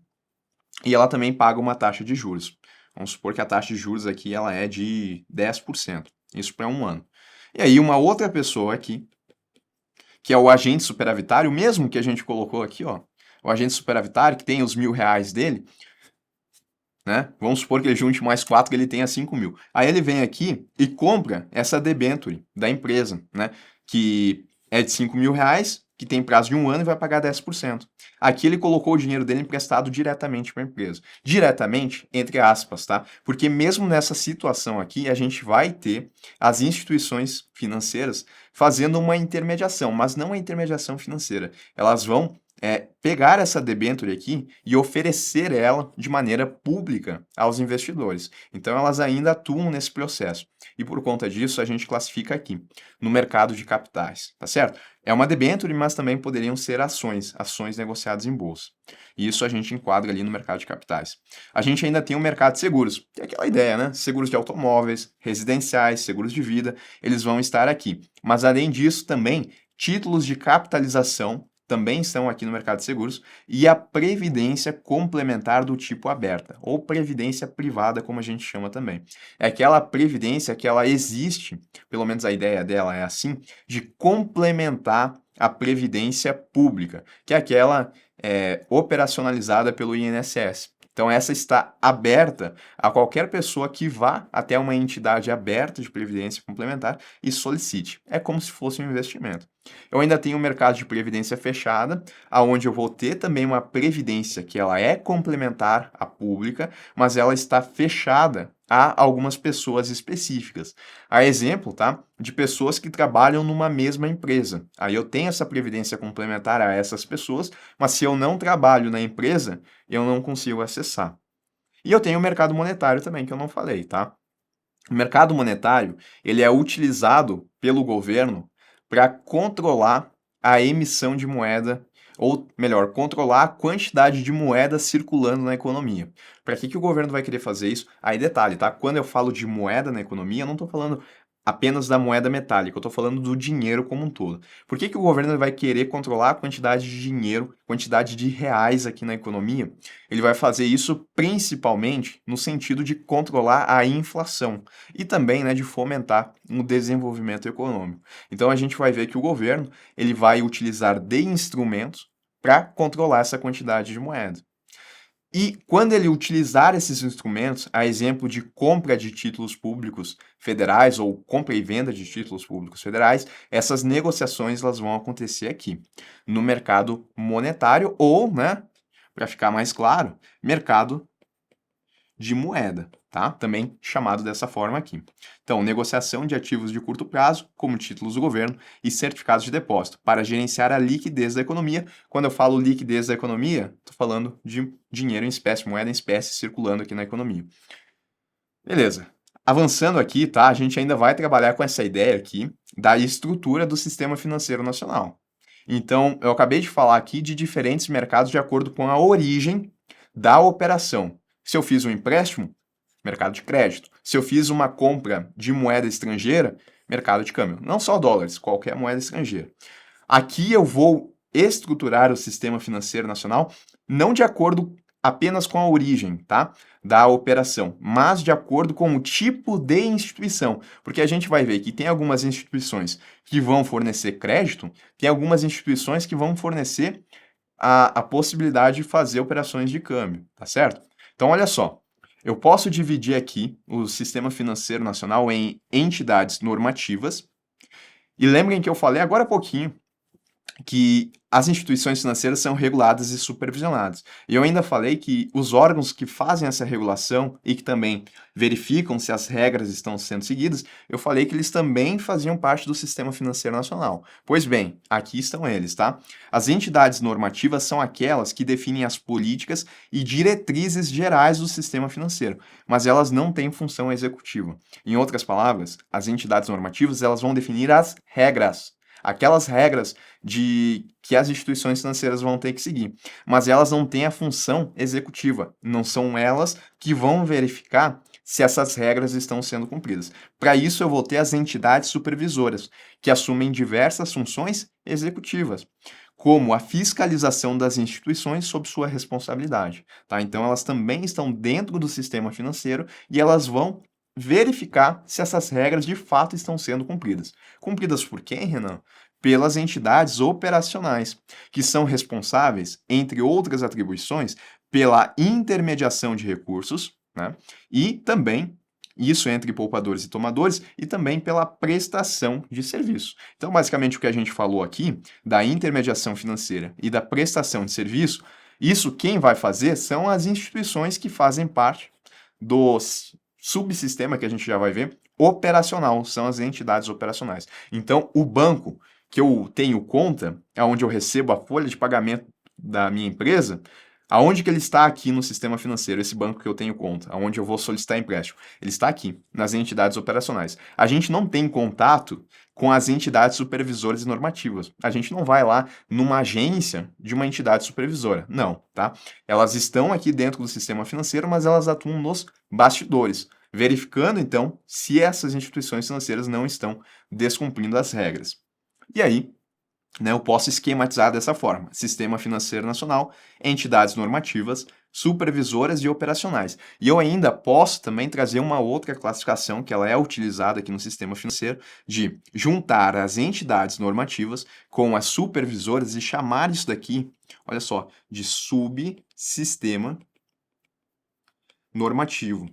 e ela também paga uma taxa de juros. Vamos supor que a taxa de juros aqui ela é de 10%, isso para 1 ano. E aí uma outra pessoa aqui, que é o agente superavitário, o mesmo que a gente colocou aqui, ó, o agente superavitário que tem os R$ 1.000 dele, né? Vamos supor que ele junte mais 4 que ele tenha 5.000. Aí ele vem aqui e compra essa debênture da empresa, né? Que é de R$ 5.000, que tem prazo de 1 ano e vai pagar 10%. Aqui ele colocou o dinheiro dele emprestado diretamente para a empresa. Diretamente, entre aspas, tá? Porque mesmo nessa situação aqui, a gente vai ter as instituições financeiras fazendo uma intermediação, mas não a intermediação financeira. Elas vão pegar essa debênture aqui e oferecer ela de maneira pública aos investidores. Então, elas ainda atuam nesse processo. E por conta disso, a gente classifica aqui, no mercado de capitais, tá certo? É uma debênture, mas também poderiam ser ações negociadas em bolsa. E isso a gente enquadra ali no mercado de capitais. A gente ainda tem o mercado de seguros, que é aquela ideia, né? Seguros de automóveis, residenciais, seguros de vida, eles vão estar aqui. Mas além disso, também títulos de capitalização também estão aqui no mercado de seguros, e a previdência complementar do tipo aberta, ou previdência privada, como a gente chama também. É aquela previdência que ela existe, pelo menos a ideia dela é assim, de complementar a previdência pública, que é aquela operacionalizada pelo INSS. Então, essa está aberta a qualquer pessoa que vá até uma entidade aberta de previdência complementar e solicite. É como se fosse um investimento. Eu ainda tenho um mercado de previdência fechada, aonde eu vou ter também uma previdência que ela é complementar à pública, mas ela está fechada a algumas pessoas específicas. A exemplo, tá? De pessoas que trabalham numa mesma empresa. Aí eu tenho essa previdência complementar a essas pessoas, mas se eu não trabalho na empresa, eu não consigo acessar. E eu tenho o mercado monetário também, que eu não falei, tá? O mercado monetário, ele é utilizado pelo governo para controlar a emissão de moeda, ou melhor, controlar a quantidade de moeda circulando na economia. Para que o governo vai querer fazer isso? Aí detalhe, tá? Quando eu falo de moeda na economia, eu não estou falando apenas da moeda metálica, eu estou falando do dinheiro como um todo. Por que o governo vai querer controlar a quantidade de dinheiro, quantidade de reais aqui na economia? Ele vai fazer isso principalmente no sentido de controlar a inflação e também, né, de fomentar um desenvolvimento econômico. Então a gente vai ver que o governo ele vai utilizar de instrumentos para controlar essa quantidade de moeda. E quando ele utilizar esses instrumentos, a exemplo de compra de títulos públicos federais ou compra e venda de títulos públicos federais, essas negociações elas vão acontecer aqui no mercado monetário ou, né, para ficar mais claro, mercado de moeda, tá? Também chamado dessa forma aqui. Então, negociação de ativos de curto prazo, como títulos do governo e certificados de depósito, para gerenciar a liquidez da economia. Quando eu falo liquidez da economia, estou falando de dinheiro em espécie, moeda em espécie circulando aqui na economia. Beleza. Avançando aqui, tá? A gente ainda vai trabalhar com essa ideia aqui da estrutura do sistema financeiro nacional. Então, eu acabei de falar aqui de diferentes mercados de acordo com a origem da operação. Se eu fiz um empréstimo, mercado de crédito. Se eu fiz uma compra de moeda estrangeira, mercado de câmbio. Não só dólares, qualquer moeda estrangeira. Aqui eu vou estruturar o sistema financeiro nacional não de acordo apenas com a origem, tá? Da operação, mas de acordo com o tipo de instituição. Porque a gente vai ver que tem algumas instituições que vão fornecer crédito, tem algumas instituições que vão fornecer a possibilidade de fazer operações de câmbio, tá certo? Então, olha só, eu posso dividir aqui o sistema financeiro nacional em entidades normativas. E lembrem que eu falei agora há pouquinho que as instituições financeiras são reguladas e supervisionadas. E eu ainda falei que os órgãos que fazem essa regulação e que também verificam se as regras estão sendo seguidas, eu falei que eles também faziam parte do sistema financeiro nacional. Pois bem, aqui estão eles, tá? As entidades normativas são aquelas que definem as políticas e diretrizes gerais do sistema financeiro, mas elas não têm função executiva. Em outras palavras, as entidades normativas, elas vão definir as regras, aquelas regras de que as instituições financeiras vão ter que seguir, mas elas não têm a função executiva, não são elas que vão verificar se essas regras estão sendo cumpridas. Para isso, eu vou ter as entidades supervisoras, que assumem diversas funções executivas, como a fiscalização das instituições sob sua responsabilidade, tá? Então, elas também estão dentro do sistema financeiro e elas vão verificar se essas regras de fato estão sendo cumpridas. Cumpridas por quem, Renan? Pelas entidades operacionais, que são responsáveis, entre outras atribuições, pela intermediação de recursos, né? E também, isso entre poupadores e tomadores, e também pela prestação de serviço. Então, basicamente, o que a gente falou aqui, da intermediação financeira e da prestação de serviço, isso quem vai fazer são as instituições que fazem parte dos subsistema que a gente já vai ver, operacional, são as entidades operacionais. Então, o banco que eu tenho conta, é onde eu recebo a folha de pagamento da minha empresa, aonde que ele está aqui no sistema financeiro, esse banco que eu tenho conta, aonde eu vou solicitar empréstimo? Ele está aqui, nas entidades operacionais. A gente não tem contato com as entidades supervisoras e normativas. A gente não vai lá numa agência de uma entidade supervisora. Não, tá? Elas estão aqui dentro do sistema financeiro, mas elas atuam nos bastidores, verificando então se essas instituições financeiras não estão descumprindo as regras. E aí, né, eu posso esquematizar dessa forma: Sistema Financeiro Nacional, entidades normativas, supervisoras e operacionais. E eu ainda posso também trazer uma outra classificação que ela é utilizada aqui no sistema financeiro, de juntar as entidades normativas com as supervisoras e chamar isso daqui, olha só, de subsistema normativo.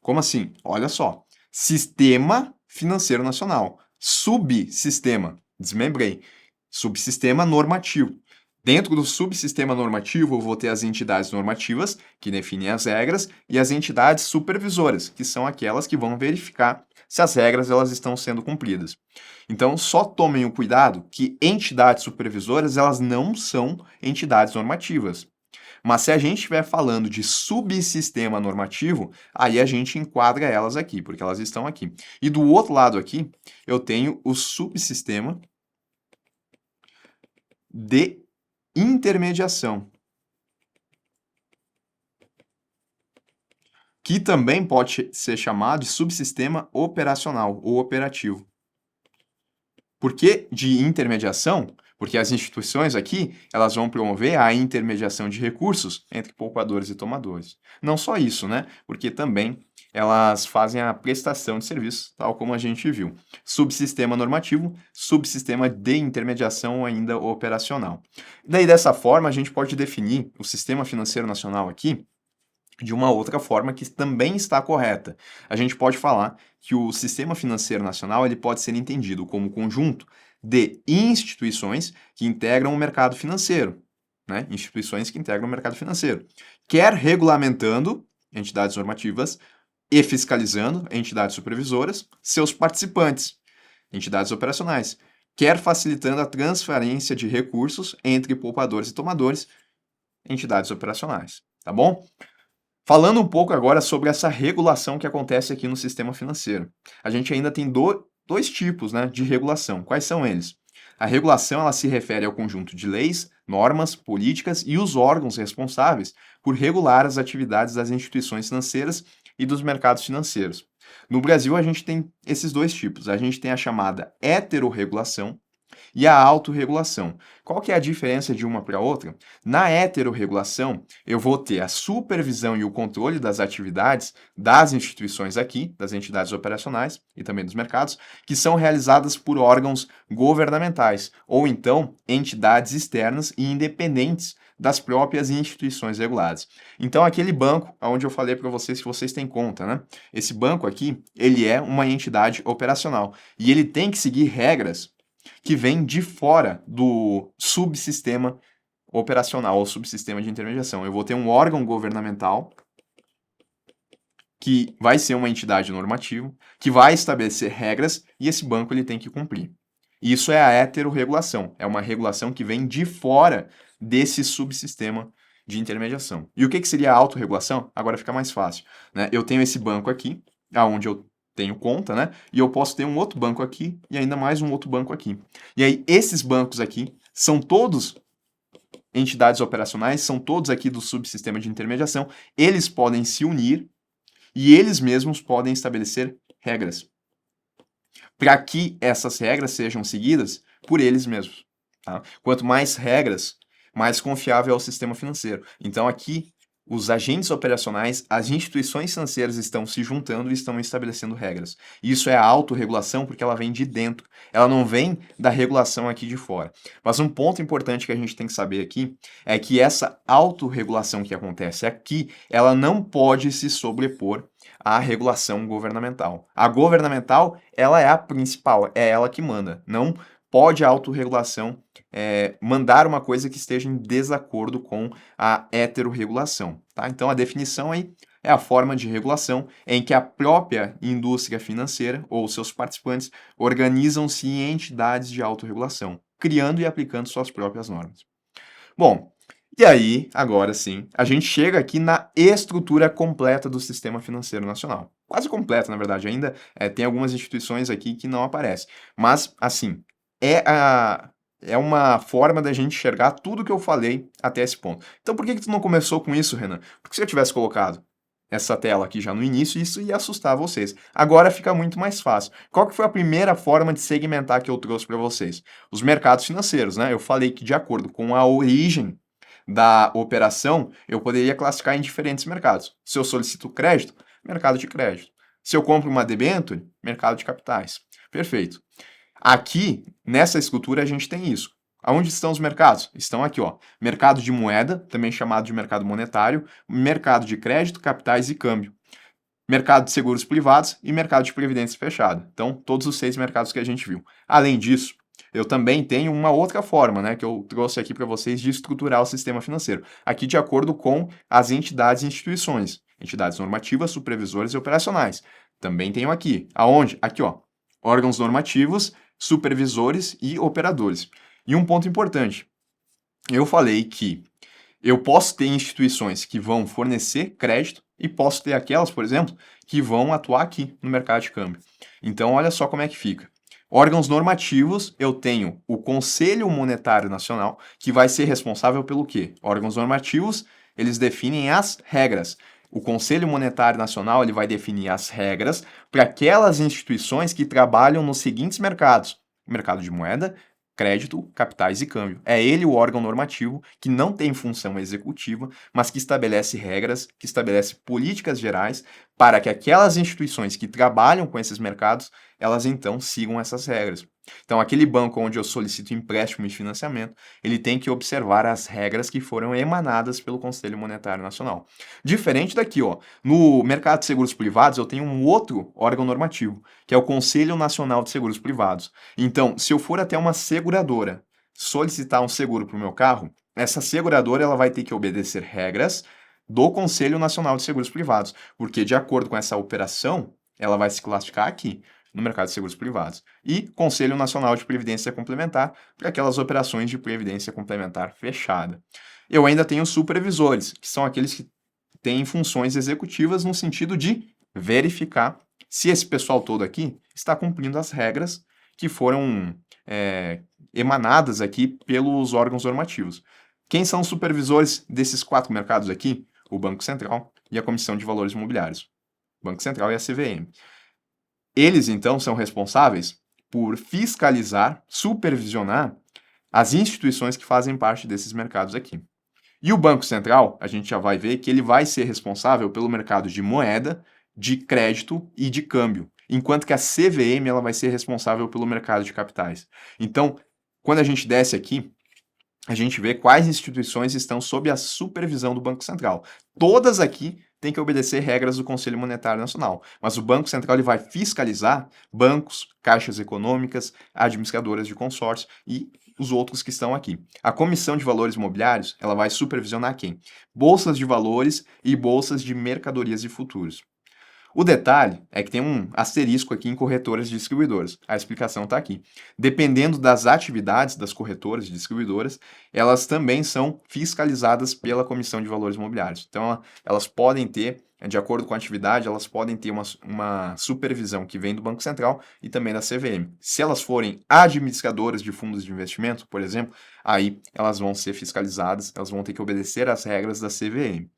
Como assim? Olha só. Sistema Financeiro Nacional. Subsistema. Desmembrei. Subsistema normativo. Dentro do subsistema normativo, eu vou ter as entidades normativas, que definem as regras, e as entidades supervisoras, que são aquelas que vão verificar se as regras elas estão sendo cumpridas. Então, só tomem o cuidado que entidades supervisoras elas não são entidades normativas. Mas se a gente estiver falando de subsistema normativo, aí a gente enquadra elas aqui, porque elas estão aqui. E do outro lado aqui, eu tenho o subsistema de intermediação, que também pode ser chamado de subsistema operacional ou operativo. Por que de intermediação? Porque as instituições aqui, elas vão promover a intermediação de recursos entre poupadores e tomadores. Não só isso, né? Porque também elas fazem a prestação de serviços, tal como a gente viu. Subsistema normativo, subsistema de intermediação ainda operacional. Daí, dessa forma, a gente pode definir o Sistema Financeiro Nacional aqui de uma outra forma que também está correta. A gente pode falar que o Sistema Financeiro Nacional ele pode ser entendido como conjunto de instituições que integram o mercado financeiro, né? Instituições que integram o mercado financeiro, quer regulamentando entidades normativas e fiscalizando entidades supervisoras, seus participantes, entidades operacionais, quer facilitando a transferência de recursos entre poupadores e tomadores, entidades operacionais, tá bom? Falando um pouco agora sobre essa regulação que acontece aqui no sistema financeiro. A gente ainda tem dois tipos, né, de regulação. Quais são eles? A regulação ela se refere ao conjunto de leis, normas, políticas e os órgãos responsáveis por regular as atividades das instituições financeiras e dos mercados financeiros. No Brasil, a gente tem esses dois tipos. A gente tem a chamada heterorregulação, e a autorregulação. Qual que é a diferença de uma para a outra? Na heterorregulação, eu vou ter a supervisão e o controle das atividades das instituições aqui, das entidades operacionais e também dos mercados, que são realizadas por órgãos governamentais ou então entidades externas e independentes das próprias instituições reguladas. Então, aquele banco, onde eu falei para vocês que vocês têm conta, né? Esse banco aqui, ele é uma entidade operacional e ele tem que seguir regras que vem de fora do subsistema operacional ou subsistema de intermediação. Eu vou ter um órgão governamental que vai ser uma entidade normativa, que vai estabelecer regras e esse banco ele tem que cumprir. Isso é a heterorregulação, é uma regulação que vem de fora desse subsistema de intermediação. E o que seria a autorregulação? Agora fica mais fácil, né? Eu tenho esse banco aqui, aonde eu tenho conta, né? E eu posso ter um outro banco aqui e ainda mais um outro banco aqui. E aí, esses bancos aqui são todos entidades operacionais, são todos aqui do subsistema de intermediação, eles podem se unir e eles mesmos podem estabelecer regras para que essas regras sejam seguidas por eles mesmos. Tá? Quanto mais regras, mais confiável é o sistema financeiro. Então, aqui, os agentes operacionais, as instituições financeiras estão se juntando e estão estabelecendo regras. Isso é a autorregulação porque ela vem de dentro, ela não vem da regulação aqui de fora. Mas um ponto importante que a gente tem que saber aqui é que essa autorregulação que acontece aqui, ela não pode se sobrepor à regulação governamental. A governamental, ela é a principal, é ela que manda. Não pode a autorregulação mandar uma coisa que esteja em desacordo com a heterorregulação. Tá? Então, a definição aí é a forma de regulação em que a própria indústria financeira ou seus participantes organizam-se em entidades de autorregulação, criando e aplicando suas próprias normas. Bom, e aí, agora sim, a gente chega aqui na estrutura completa do sistema financeiro nacional. Quase completa, na verdade, ainda tem algumas instituições aqui que não aparecem. Mas, assim, é uma forma da gente enxergar tudo que eu falei até esse ponto. Então, por que tu não começou com isso, Renan? Porque se eu tivesse colocado essa tela aqui já no início e isso ia assustar vocês. Agora fica muito mais fácil. Qual que foi a primeira forma de segmentar que eu trouxe para vocês? Os mercados financeiros, né? Eu falei que de acordo com a origem da operação, eu poderia classificar em diferentes mercados. Se eu solicito crédito, mercado de crédito. Se eu compro uma debênture, mercado de capitais. Perfeito. Aqui, nessa escultura, a gente tem isso. Aonde estão os mercados? Estão aqui, ó. Mercado de moeda, também chamado de mercado monetário, mercado de crédito, capitais e câmbio. Mercado de seguros privados e mercado de previdência fechada. Então, todos os 6 mercados que a gente viu. Além disso, eu também tenho uma outra forma, né, que eu trouxe aqui para vocês de estruturar o sistema financeiro. Aqui de acordo com as entidades e instituições. Entidades normativas, supervisoras e operacionais. Também tenho aqui. Aonde? Aqui, ó. Órgãos normativos, supervisores e operadores. E um ponto importante. Eu falei que eu posso ter instituições que vão fornecer crédito e posso ter aquelas, por exemplo, que vão atuar aqui no mercado de câmbio. Então, olha só como é que fica. Órgãos normativos, eu tenho o Conselho Monetário Nacional, que vai ser responsável pelo quê? Órgãos normativos, eles definem as regras. O Conselho Monetário Nacional, ele vai definir as regras para aquelas instituições que trabalham nos seguintes mercados: mercado de moeda, crédito, capitais e câmbio. É ele o órgão normativo que não tem função executiva, mas que estabelece regras, que estabelece políticas gerais para que aquelas instituições que trabalham com esses mercados, elas então sigam essas regras. Então, aquele banco onde eu solicito empréstimo e financiamento, ele tem que observar as regras que foram emanadas pelo Conselho Monetário Nacional. Diferente daqui, ó, no mercado de seguros privados, eu tenho um outro órgão normativo, que é o Conselho Nacional de Seguros Privados. Então, se eu for até uma seguradora solicitar um seguro para o meu carro, essa seguradora ela vai ter que obedecer regras do Conselho Nacional de Seguros Privados, porque de acordo com essa operação, ela vai se classificar aqui no mercado de seguros privados. E Conselho Nacional de Previdência Complementar para aquelas operações de previdência complementar fechada. Eu ainda tenho supervisores, que são aqueles que têm funções executivas no sentido de verificar se esse pessoal todo aqui está cumprindo as regras que foram emanadas aqui pelos órgãos normativos. Quem são os supervisores desses 4 mercados aqui? O Banco Central e a Comissão de Valores Imobiliários. Banco Central e a CVM. Eles, então, são responsáveis por fiscalizar, supervisionar as instituições que fazem parte desses mercados aqui. E o Banco Central, a gente já vai ver que ele vai ser responsável pelo mercado de moeda, de crédito e de câmbio, enquanto que a CVM ela vai ser responsável pelo mercado de capitais. Então, quando a gente desce aqui, a gente vê quais instituições estão sob a supervisão do Banco Central. Todas aqui têm que obedecer regras do Conselho Monetário Nacional, mas o Banco Central ele vai fiscalizar bancos, caixas econômicas, administradoras de consórcio e os outros que estão aqui. A Comissão de Valores Imobiliários ela vai supervisionar quem? Bolsas de valores e bolsas de mercadorias e futuros. O detalhe é que tem um asterisco aqui em corretoras e distribuidoras. A explicação está aqui. Dependendo das atividades das corretoras e distribuidoras, elas também são fiscalizadas pela Comissão de Valores Imobiliários. Então, elas podem ter, de acordo com a atividade, elas podem ter uma supervisão que vem do Banco Central e também da CVM. Se elas forem administradoras de fundos de investimento, por exemplo, aí elas vão ser fiscalizadas, elas vão ter que obedecer às regras da CVM.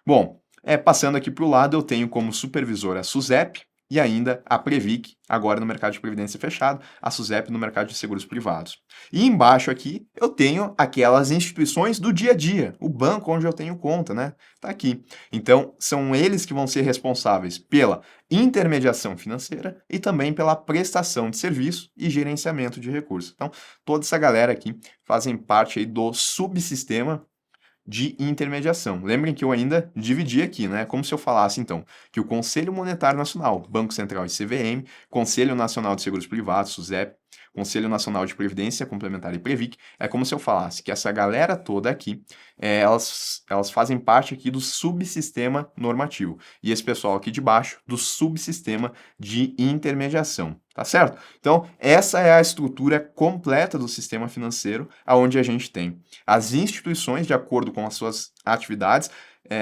Bom, passando aqui para o lado, eu tenho como supervisor a SUSEP e ainda a Previc, agora no mercado de previdência fechado, a SUSEP no mercado de seguros privados. E embaixo aqui eu tenho aquelas instituições do dia a dia, o banco onde eu tenho conta, né? Tá aqui. Então, são eles que vão ser responsáveis pela intermediação financeira e também pela prestação de serviço e gerenciamento de recursos. Então, toda essa galera aqui fazem parte aí do subsistema de intermediação. Lembrem que eu ainda dividi aqui, né? Como se eu falasse, então, que o Conselho Monetário Nacional, Banco Central e CVM, Conselho Nacional de Seguros Privados, SUSEP, Conselho Nacional de Previdência Complementar e Previc, é como se eu falasse que essa galera toda aqui, elas fazem parte aqui do subsistema normativo. E esse pessoal aqui de baixo, do subsistema de intermediação. Tá certo? Então, essa é a estrutura completa do sistema financeiro, onde a gente tem as instituições, de acordo com as suas atividades,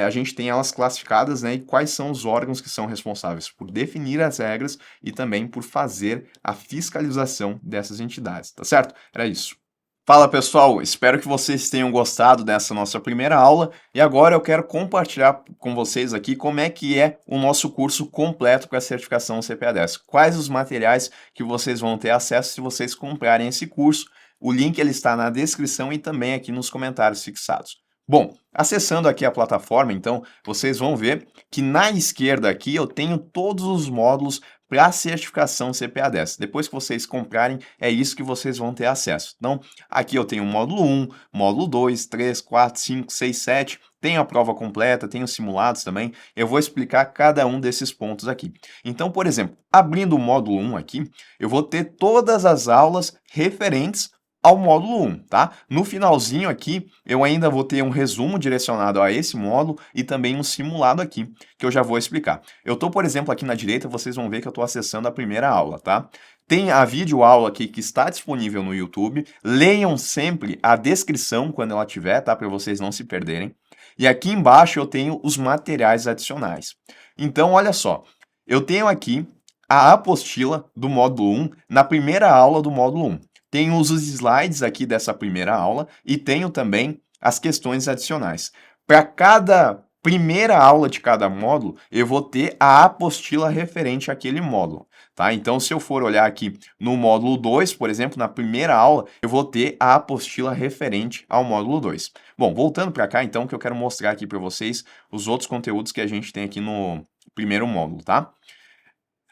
a gente tem elas classificadas, né, e quais são os órgãos que são responsáveis por definir as regras e também por fazer a fiscalização dessas entidades, tá certo? Era isso. Fala pessoal, espero que vocês tenham gostado dessa nossa primeira aula e agora eu quero compartilhar com vocês aqui como é que é o nosso curso completo para a certificação CPA10. Quais os materiais que vocês vão ter acesso se vocês comprarem esse curso. O link ele está na descrição e também aqui nos comentários fixados. Bom, acessando aqui a plataforma, então, vocês vão ver que na esquerda aqui eu tenho todos os módulos para a certificação CPA10. Depois que vocês comprarem, é isso que vocês vão ter acesso. Então, aqui eu tenho o módulo 1, módulo 2, 3, 4, 5, 6, 7, tenho a prova completa, tenho simulados também. Eu vou explicar cada um desses pontos aqui. Então, por exemplo, abrindo o módulo 1 aqui, eu vou ter todas as aulas referentes ao módulo 1, tá? No finalzinho aqui, eu ainda vou ter um resumo direcionado a esse módulo e também um simulado aqui, que eu já vou explicar. Eu estou, por exemplo, aqui na direita, vocês vão ver que eu estou acessando a primeira aula, tá? Tem a videoaula aqui que está disponível no YouTube. Leiam sempre a descrição quando ela tiver, tá? Para vocês não se perderem. E aqui embaixo eu tenho os materiais adicionais. Então, olha só, eu tenho aqui a apostila do módulo 1 na primeira aula do módulo 1. Tenho os slides aqui dessa primeira aula e tenho também as questões adicionais. Para cada primeira aula de cada módulo, eu vou ter a apostila referente àquele módulo, tá? Então, se eu for olhar aqui no módulo 2, por exemplo, na primeira aula, eu vou ter a apostila referente ao módulo 2. Bom, voltando para cá, então, que eu quero mostrar aqui para vocês os outros conteúdos que a gente tem aqui no primeiro módulo, tá?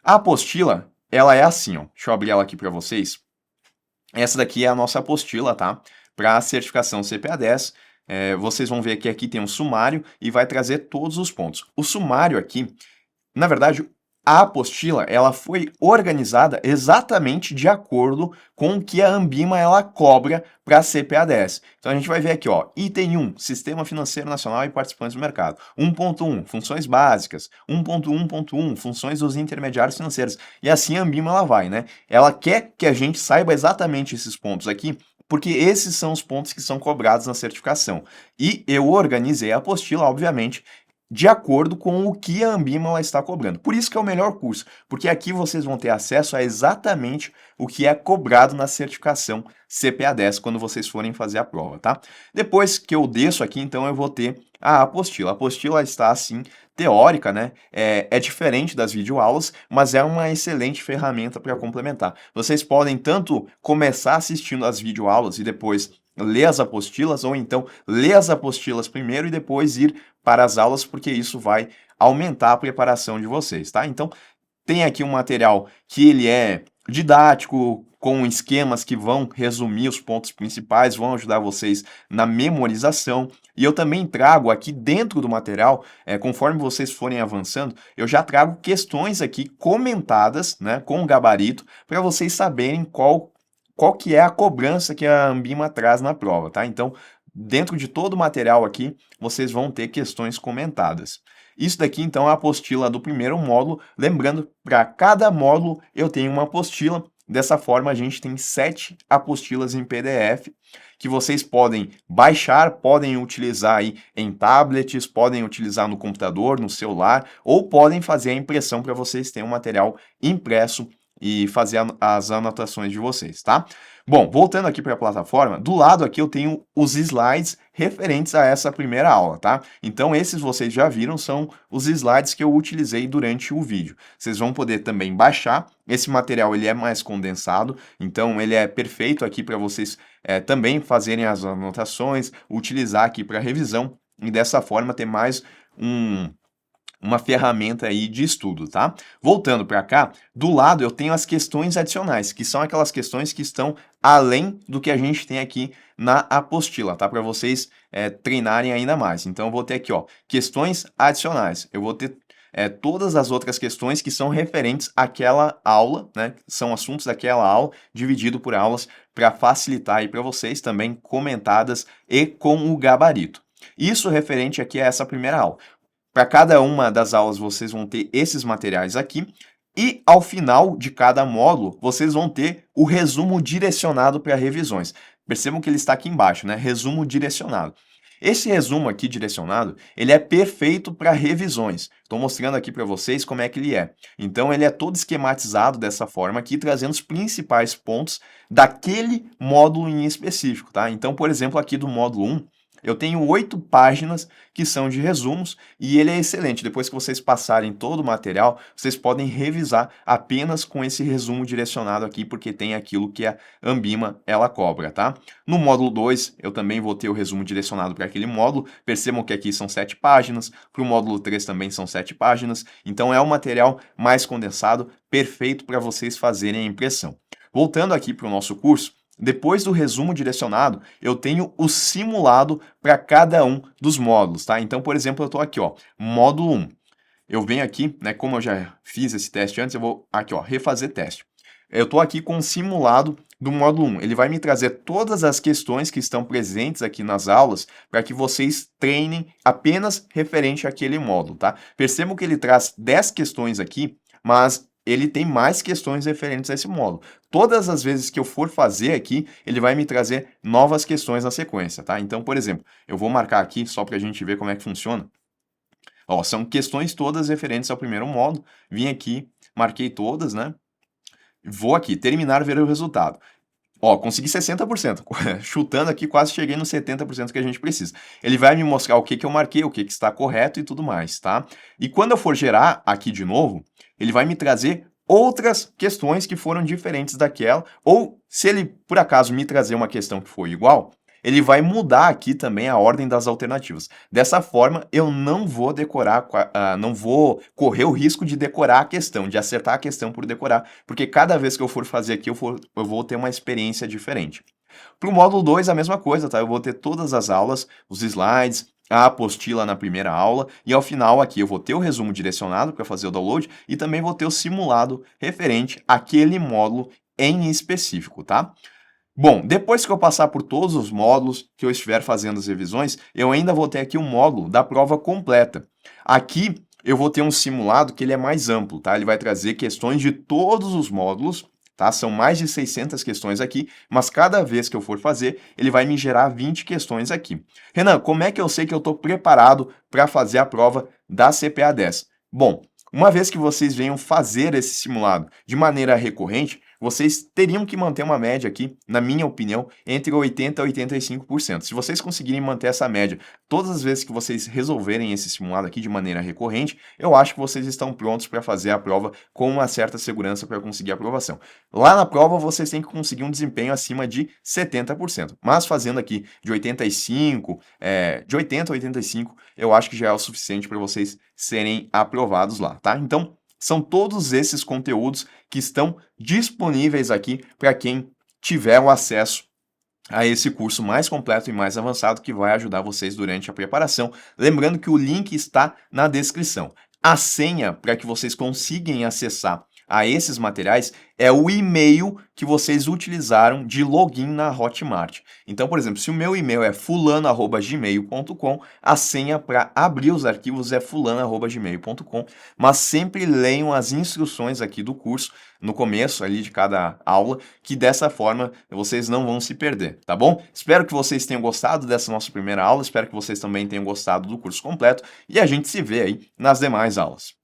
A apostila, ela é assim, ó. Deixa eu abrir ela aqui para vocês. Essa daqui é a nossa apostila, tá? Para a certificação CPA10. Vocês vão ver que aqui tem um sumário e vai trazer todos os pontos. O sumário aqui, na verdade, a apostila ela foi organizada exatamente de acordo com o que a Ambima ela cobra para a CPA10. Então a gente vai ver aqui, ó, item 1, Sistema Financeiro Nacional e Participantes do Mercado. 1.1, Funções Básicas. 1.1.1, Funções dos Intermediários Financeiros. E assim a Ambima ela vai, né? Ela quer que a gente saiba exatamente esses pontos aqui, porque esses são os pontos que são cobrados na certificação. E eu organizei a apostila, obviamente, de acordo com o que a Ambima ela está cobrando. Por isso que é o melhor curso, porque aqui vocês vão ter acesso a exatamente o que é cobrado na certificação CPA10 quando vocês forem fazer a prova, tá? Depois que eu desço aqui, então eu vou ter a apostila. A apostila está assim, teórica, né? É diferente das videoaulas, mas é uma excelente ferramenta para complementar. Vocês podem tanto começar assistindo as videoaulas e depois ler as apostilas, ou então ler as apostilas primeiro e depois ir para as aulas, porque isso vai aumentar a preparação de vocês, tá? Então, tem aqui um material que ele é didático, com esquemas que vão resumir os pontos principais, vão ajudar vocês na memorização. E eu também trago aqui dentro do material, conforme vocês forem avançando, eu já trago questões aqui comentadas, né, com gabarito, para vocês saberem qual que é a cobrança que a Ambima traz na prova, tá? Então, dentro de todo o material aqui, vocês vão ter questões comentadas. Isso daqui, então, é a apostila do primeiro módulo. Lembrando, para cada módulo eu tenho uma apostila. Dessa forma, a gente tem 7 apostilas em PDF que vocês podem baixar, podem utilizar aí em tablets, podem utilizar no computador, no celular, ou podem fazer a impressão para vocês terem um material impresso e fazer as anotações de vocês, tá? Bom, voltando aqui para a plataforma, do lado aqui eu tenho os slides referentes a essa primeira aula, tá? Então esses vocês já viram, são os slides que eu utilizei durante o vídeo. Vocês vão poder também baixar, esse material ele é mais condensado, então ele é perfeito aqui para vocês também fazerem as anotações, utilizar aqui para revisão e dessa forma ter mais uma ferramenta aí de estudo, tá? Voltando para cá, do lado eu tenho as questões adicionais, que são aquelas questões que estão além do que a gente tem aqui na apostila, tá? Para vocês treinarem ainda mais. Então eu vou ter aqui, ó, questões adicionais. Eu vou ter todas as outras questões que são referentes àquela aula, né? São assuntos daquela aula, dividido por aulas, para facilitar aí para vocês, também comentadas e com o gabarito. Isso referente aqui a essa primeira aula. Para cada uma das aulas vocês vão ter esses materiais aqui e ao final de cada módulo vocês vão ter o resumo direcionado para revisões. Percebam que ele está aqui embaixo, né? Resumo direcionado. Esse resumo aqui direcionado, ele é perfeito para revisões. Estou mostrando aqui para vocês como é que ele é. Então ele é todo esquematizado dessa forma aqui, trazendo os principais pontos daquele módulo em específico, tá? Então, por exemplo, aqui do módulo 1, eu tenho 8 páginas que são de resumos e ele é excelente. Depois que vocês passarem todo o material, vocês podem revisar apenas com esse resumo direcionado aqui, porque tem aquilo que a Ambima ela cobra, tá? No módulo 2, eu também vou ter o resumo direcionado para aquele módulo. Percebam que aqui são 7 páginas, para o módulo 3 também são 7 páginas. Então é um material mais condensado, perfeito para vocês fazerem a impressão. Voltando aqui para o nosso curso, depois do resumo direcionado, eu tenho o simulado para cada um dos módulos, tá? Então, por exemplo, eu estou aqui, ó, módulo 1. Eu venho aqui, né, como eu já fiz esse teste antes, eu vou aqui, ó, refazer teste. Eu estou aqui com o simulado do módulo 1. Ele vai me trazer todas as questões que estão presentes aqui nas aulas para que vocês treinem apenas referente àquele módulo, tá? Percebam que ele traz 10 questões aqui, mas ele tem mais questões referentes a esse módulo. Todas as vezes que eu for fazer aqui, ele vai me trazer novas questões na sequência, tá? Então, por exemplo, eu vou marcar aqui só para a gente ver como é que funciona. Ó, são questões todas referentes ao primeiro módulo. Vim aqui, marquei todas, né? Vou aqui, terminar, ver o resultado. Ó, consegui 60%. Chutando aqui, quase cheguei no 70% que a gente precisa. Ele vai me mostrar o que que eu marquei, o que que está correto e tudo mais, tá? E quando eu for gerar aqui de novo, ele vai me trazer outras questões que foram diferentes daquela, ou se ele, por acaso, me trazer uma questão que foi igual, ele vai mudar aqui também a ordem das alternativas. Dessa forma, eu não vou decorar, não vou correr o risco de decorar a questão, de acertar a questão por decorar, porque cada vez que eu for fazer aqui, eu vou ter uma experiência diferente. Para o módulo 2, a mesma coisa, tá? Eu vou ter todas as aulas, os slides, a apostila na primeira aula, e ao final aqui eu vou ter o resumo direcionado para fazer o download e também vou ter o simulado referente àquele módulo em específico, tá? Bom, depois que eu passar por todos os módulos que eu estiver fazendo as revisões, eu ainda vou ter aqui um módulo da prova completa. Aqui eu vou ter um simulado que ele é mais amplo, tá? Ele vai trazer questões de todos os módulos, tá? São mais de 600 questões aqui, mas cada vez que eu for fazer, ele vai me gerar 20 questões aqui. Renan, como é que eu sei que eu estou preparado para fazer a prova da CPA 10? Bom, uma vez que vocês venham fazer esse simulado de maneira recorrente, vocês teriam que manter uma média aqui, na minha opinião, entre 80% e 85%. Se vocês conseguirem manter essa média todas as vezes que vocês resolverem esse simulado aqui de maneira recorrente, eu acho que vocês estão prontos para fazer a prova com uma certa segurança para conseguir a aprovação. Lá na prova, vocês têm que conseguir um desempenho acima de 70%. Mas fazendo aqui de 85%, de 80% a 85%, eu acho que já é o suficiente para vocês serem aprovados lá, tá? Então, são todos esses conteúdos que estão disponíveis aqui para quem tiver o acesso a esse curso mais completo e mais avançado que vai ajudar vocês durante a preparação. Lembrando que o link está na descrição. A senha para que vocês consigam acessar a esses materiais é o e-mail que vocês utilizaram de login na Hotmart. Então, por exemplo, se o meu e-mail é fulano@gmail.com, a senha para abrir os arquivos é fulano@gmail.com, mas sempre leiam as instruções aqui do curso no começo ali de cada aula, que dessa forma vocês não vão se perder, tá bom? Espero que vocês tenham gostado dessa nossa primeira aula, espero que vocês também tenham gostado do curso completo e a gente se vê aí nas demais aulas.